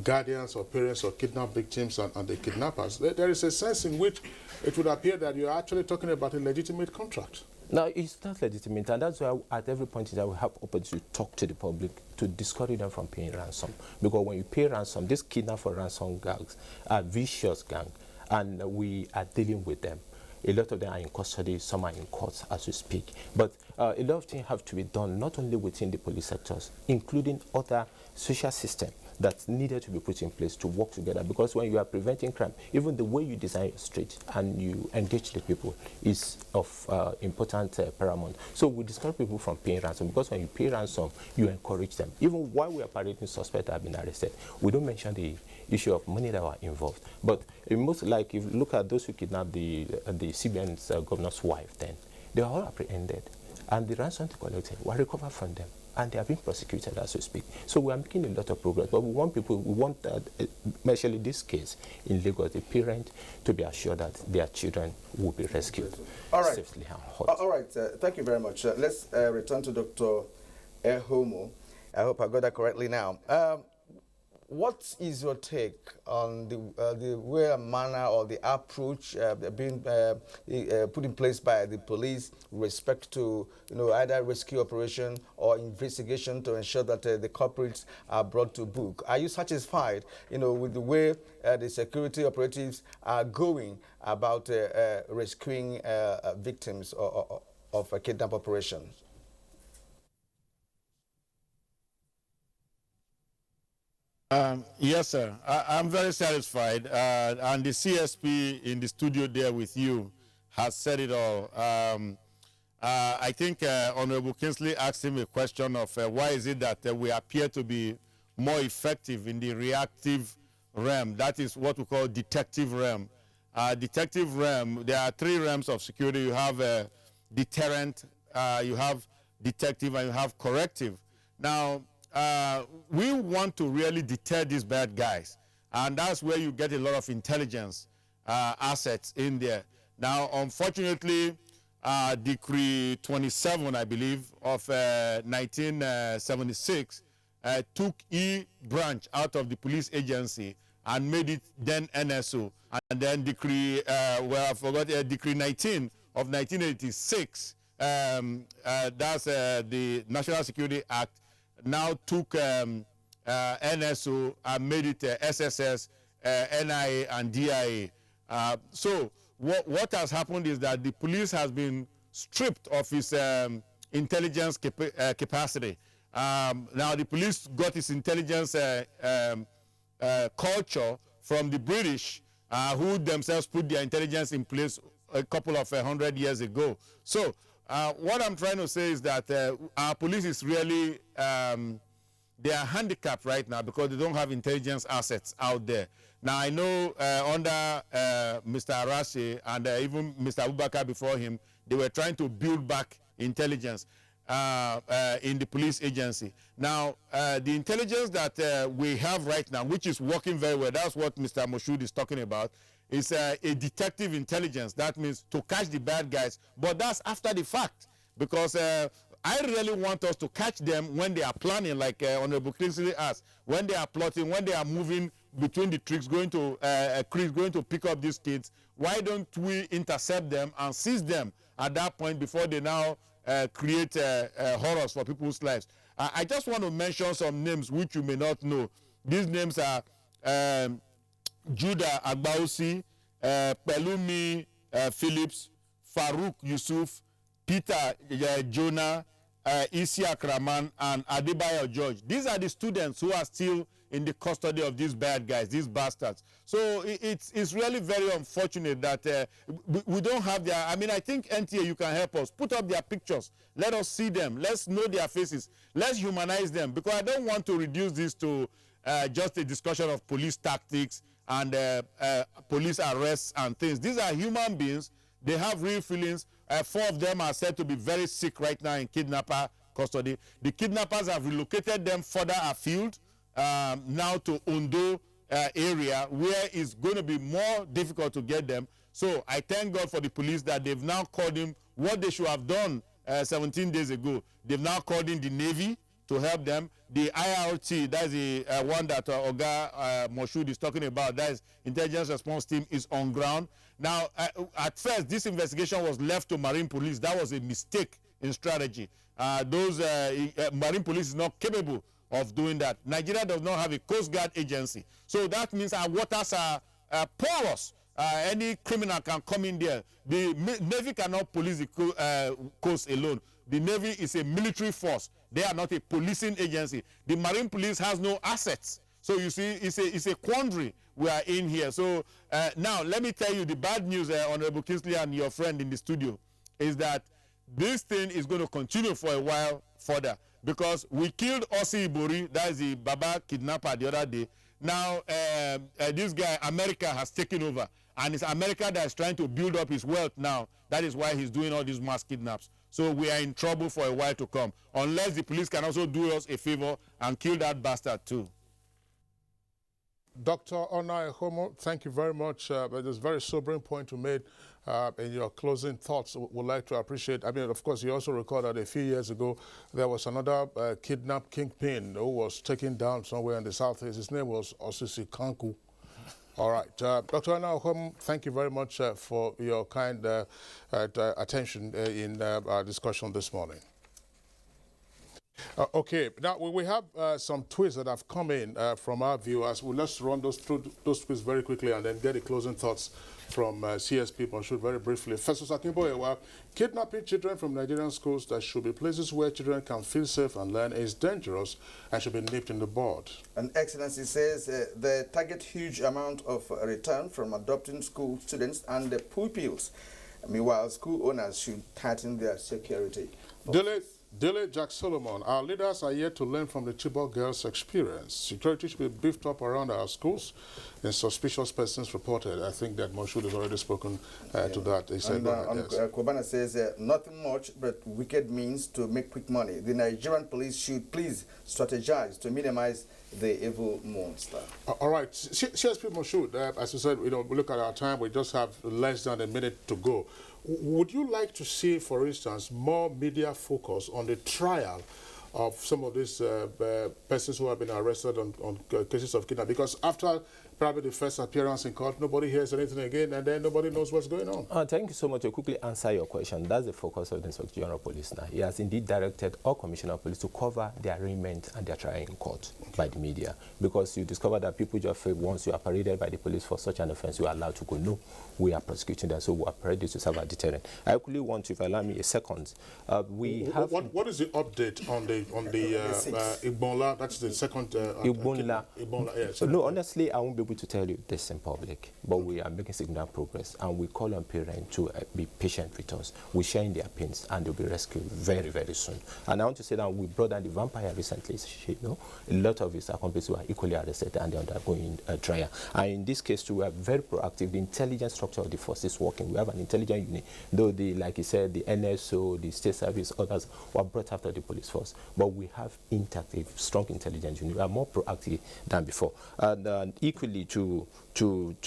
guardians or parents or kidnapped victims and the kidnappers, there is a sense in which it would appear that you're actually talking about a legitimate contract. No, it's not legitimate, and that's why at every point in time we have opportunity to talk to the public to discourage them from paying ransom. Because when you pay ransom, these kidnap for ransom gangs are vicious gangs, and we are dealing with them. A lot of them are in custody, some are in courts as we speak. But a lot of things have to be done not only within the police sectors, including other social systems that's needed to be put in place to work together. Because when you are preventing crime, even the way you design your street and you engage the people is of important paramount. So we discourage people from paying ransom, because when you pay ransom, you encourage them. Even while we are parading suspects that have been arrested, we don't mention the issue of money that were involved. But most, like if you look at those who kidnapped the CBN's governor's wife, then they are all apprehended. and the ransom collected were recovered from them, and they are being prosecuted as we speak. So we are making a lot of progress, but we want that, especially this case in Lagos, the parent to be assured that their children will be rescued safely and hot. All right, thank you very much. Let's return to Dr. Ehomo. I hope I got that correctly now. What is your take on the way and manner or the approach being put in place by the police with respect to either rescue operation or investigation to ensure that the culprits are brought to book? Are you satisfied, with the way the security operatives are going about rescuing victims of a kidnap operation? Yes, sir. I'm very satisfied. And the CSP in the studio there with you has said it all. I think Honorable Kingsley asked him a question of why is it that we appear to be more effective in the reactive realm. That is what we call detective realm. Detective realm, there are three realms of security. You have deterrent, you have detective, and you have corrective. Now, we want to really deter these bad guys, and that's where you get a lot of intelligence assets in there. Now, unfortunately, Decree 27, I believe, of 1976 took E branch out of the police agency and made it then NSO, and then Decree, Decree 19 of 1986, that's the National Security Act, now took NSO and made it SSS, NIA, and DIA. So what has happened is that the police has been stripped of its intelligence capacity. Now the police got its intelligence culture from the British, who themselves put their intelligence in place a couple of 100 years ago. So what I'm trying to say is that our police is really, they are handicapped right now because they don't have intelligence assets out there. Now, I know under Mr. Arashi and even Mr. Abubakar before him, they were trying to build back intelligence in the police agency. Now, the intelligence that we have right now, which is working very well, that's what Mr. Moshood is talking about, is a detective intelligence. That means to catch the bad guys, but that's after the fact, because I really want us to catch them when they are planning, like Honorable Kingsley asked, when they are plotting, when they are moving between the tricks, going to going to pick up these kids. Why don't we intercept them and seize them at that point before they now create horrors for people's lives? I just want to mention some names which you may not know. These names are Judah Agbausi, Pelumi Phillips, Farouk Yusuf, Peter Jonah, Isiak Rahman, and Adebayo George. These are the students who are still in the custody of these bad guys, these bastards. So it's really very unfortunate that we don't have their, I mean, I think NTA, you can help us. Put up their pictures. Let us see them. Let's know their faces. Let's humanize them, because I don't want to reduce this to just a discussion of police tactics and police arrests and things. These are human beings. They have real feelings. 4 of them are said to be very sick right now in kidnapper custody. The kidnappers have relocated them further afield, now to Ondo area, where it's going to be more difficult to get them. So I thank God for the police that they've now called in what they should have done 17 days ago. They've now called in the Navy to help them. The IRT, that's the one that Oga Moshood is talking about, that is Intelligence Response Team, is on ground. Now, at first, this investigation was left to Marine Police. That was a mistake in strategy. Marine Police is not capable of doing that. Nigeria does not have a Coast Guard agency. So that means our waters are porous. Any criminal can come in there. The Navy cannot police the coast alone. The Navy is a military force. They are not a policing agency. The Marine Police has no assets. So you see, it's a quandary we are in here. So now, let me tell you the bad news, Honorable Kingsley and your friend in the studio, is that this thing is going to continue for a while further, because we killed Osi Ibori, that is the Baba kidnapper, the other day. Now, this guy, America, has taken over, and it's America that is trying to build up his wealth now. That is why he's doing all these mass kidnaps. So we are in trouble for a while to come, unless the police can also do us a favor and kill that bastard too. Dr. Onai Homo, thank you very much. But there's a very sobering point you made in your closing thoughts. Would like to appreciate. I mean, of course, you also recall that a few years ago there was another kidnapped kingpin who was taken down somewhere in the southeast. His name was Osisi Kanku. All right. Dr. Onai Homo, thank you very much for your kind attention in our discussion this morning. Okay, now we have some tweets that have come in from our viewers. Well, let's run those tweets very quickly and then get the closing thoughts from CSP Moshood very briefly. Festus Akimboyewa, kidnapping children from Nigerian schools that should be places where children can feel safe and learn is dangerous and should be nipped in the bud. And Excellency says they target huge amount of return from adopting school students and the pupils. Meanwhile, school owners should tighten their security. Dele Jack Solomon, our leaders are yet to learn from the Chibok girls' experience. Security should be beefed up around our schools and suspicious persons reported. I think that Moshood has already spoken to that. He said, Kobana says, nothing much but wicked means to make quick money. The Nigerian police should please strategize to minimize the evil monster. All right, CSP Moshood, as you said, we look at our time, we just have less than a minute to go. Would you like to see, for instance, more media focus on the trial of some of these persons who have been arrested on cases of kidnapping? Because after probably the first appearance in court, nobody hears anything again, and then nobody knows what's going on. Thank you so much. To quickly answer your question, that's the focus of the Inspector General of Police now. He has indeed directed all Commissioner of Police to cover their arraignment and their trial in court by the media. Because you discover that people just feel once you are paraded by the police for such an offense, you are allowed to go. No, we are prosecuting them, so we are ready to serve a deterrent. I quickly want to, if you allow me a second, we have... What is the update on the Ebola? That's the second... Ebola. Yeah, no, honestly, I won't be able to tell you this in public, but we are making significant progress, and we call on parents to be patient with us. We're sharing their pains, and they'll be rescued very, very soon. And I want to say that we brought down the vampire recently. A lot of his accomplices were equally arrested, and they're undergoing trial. And in this case, too, we are very proactive. The intelligence structure of the force is working. We have an intelligence unit, though like you said, the NSO, the state service, others were brought after the police force. But we have intact, a strong intelligence unit. We are more proactive than before. And equally, to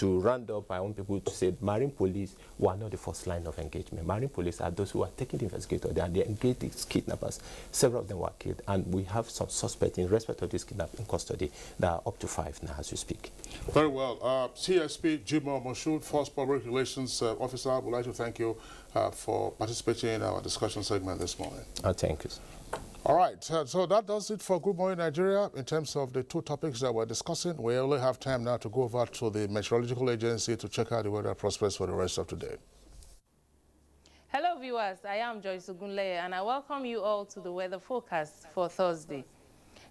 round up, I want people to say Marine Police were not the first line of engagement. Marine Police are those who are taking the investigators and they engage these kidnappers. Several of them were killed, and we have some suspects in respect of this kidnapping in custody that are up to 5 now as we speak. Very well. CSP Jimoh Moshood, Force Public Relations Officer, I would like to thank you for participating in our discussion segment this morning. Thank you. All right, so that does it for Good Morning Nigeria in terms of the two topics that we're discussing. We only have time now to go over to the Meteorological Agency to check out the weather prospects for the rest of today. Hello viewers, I am Joyce Ogunleye and I welcome you all to the weather forecast for Thursday.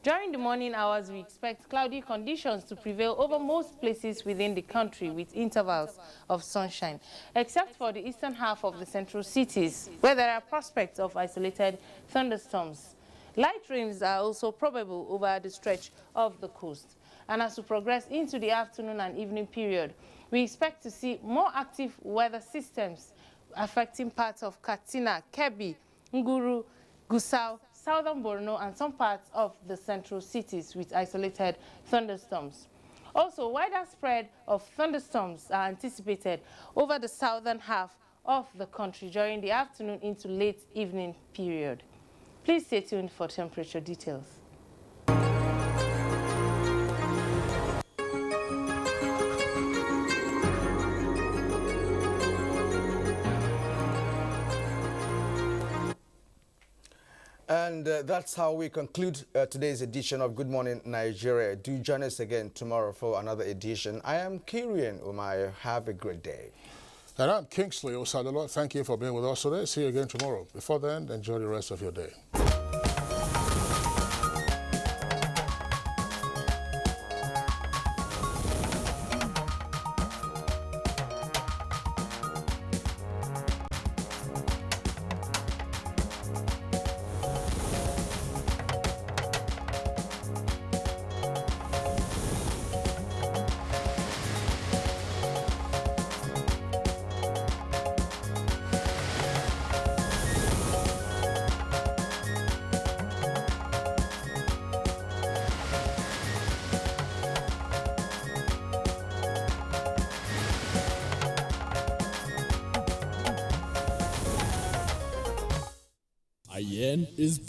During the morning hours, we expect cloudy conditions to prevail over most places within the country with intervals of sunshine, except for the eastern half of the central cities, where there are prospects of isolated thunderstorms. Light rains are also probable over the stretch of the coast. And as we progress into the afternoon and evening period, we expect to see more active weather systems affecting parts of Katsina, Kebbi, Nguru, Gusau, southern Borno, and some parts of the central cities with isolated thunderstorms. Also, wider spread of thunderstorms are anticipated over the southern half of the country during the afternoon into late evening period. Please stay tuned for temperature details. And that's how we conclude today's edition of Good Morning Nigeria. Do join us again tomorrow for another edition. I am Kirian Umayo. Have a great day. And I'm Kingsley Osadolo. Thank you for being with us today. See you again tomorrow. Before then, enjoy the rest of your day. MTN is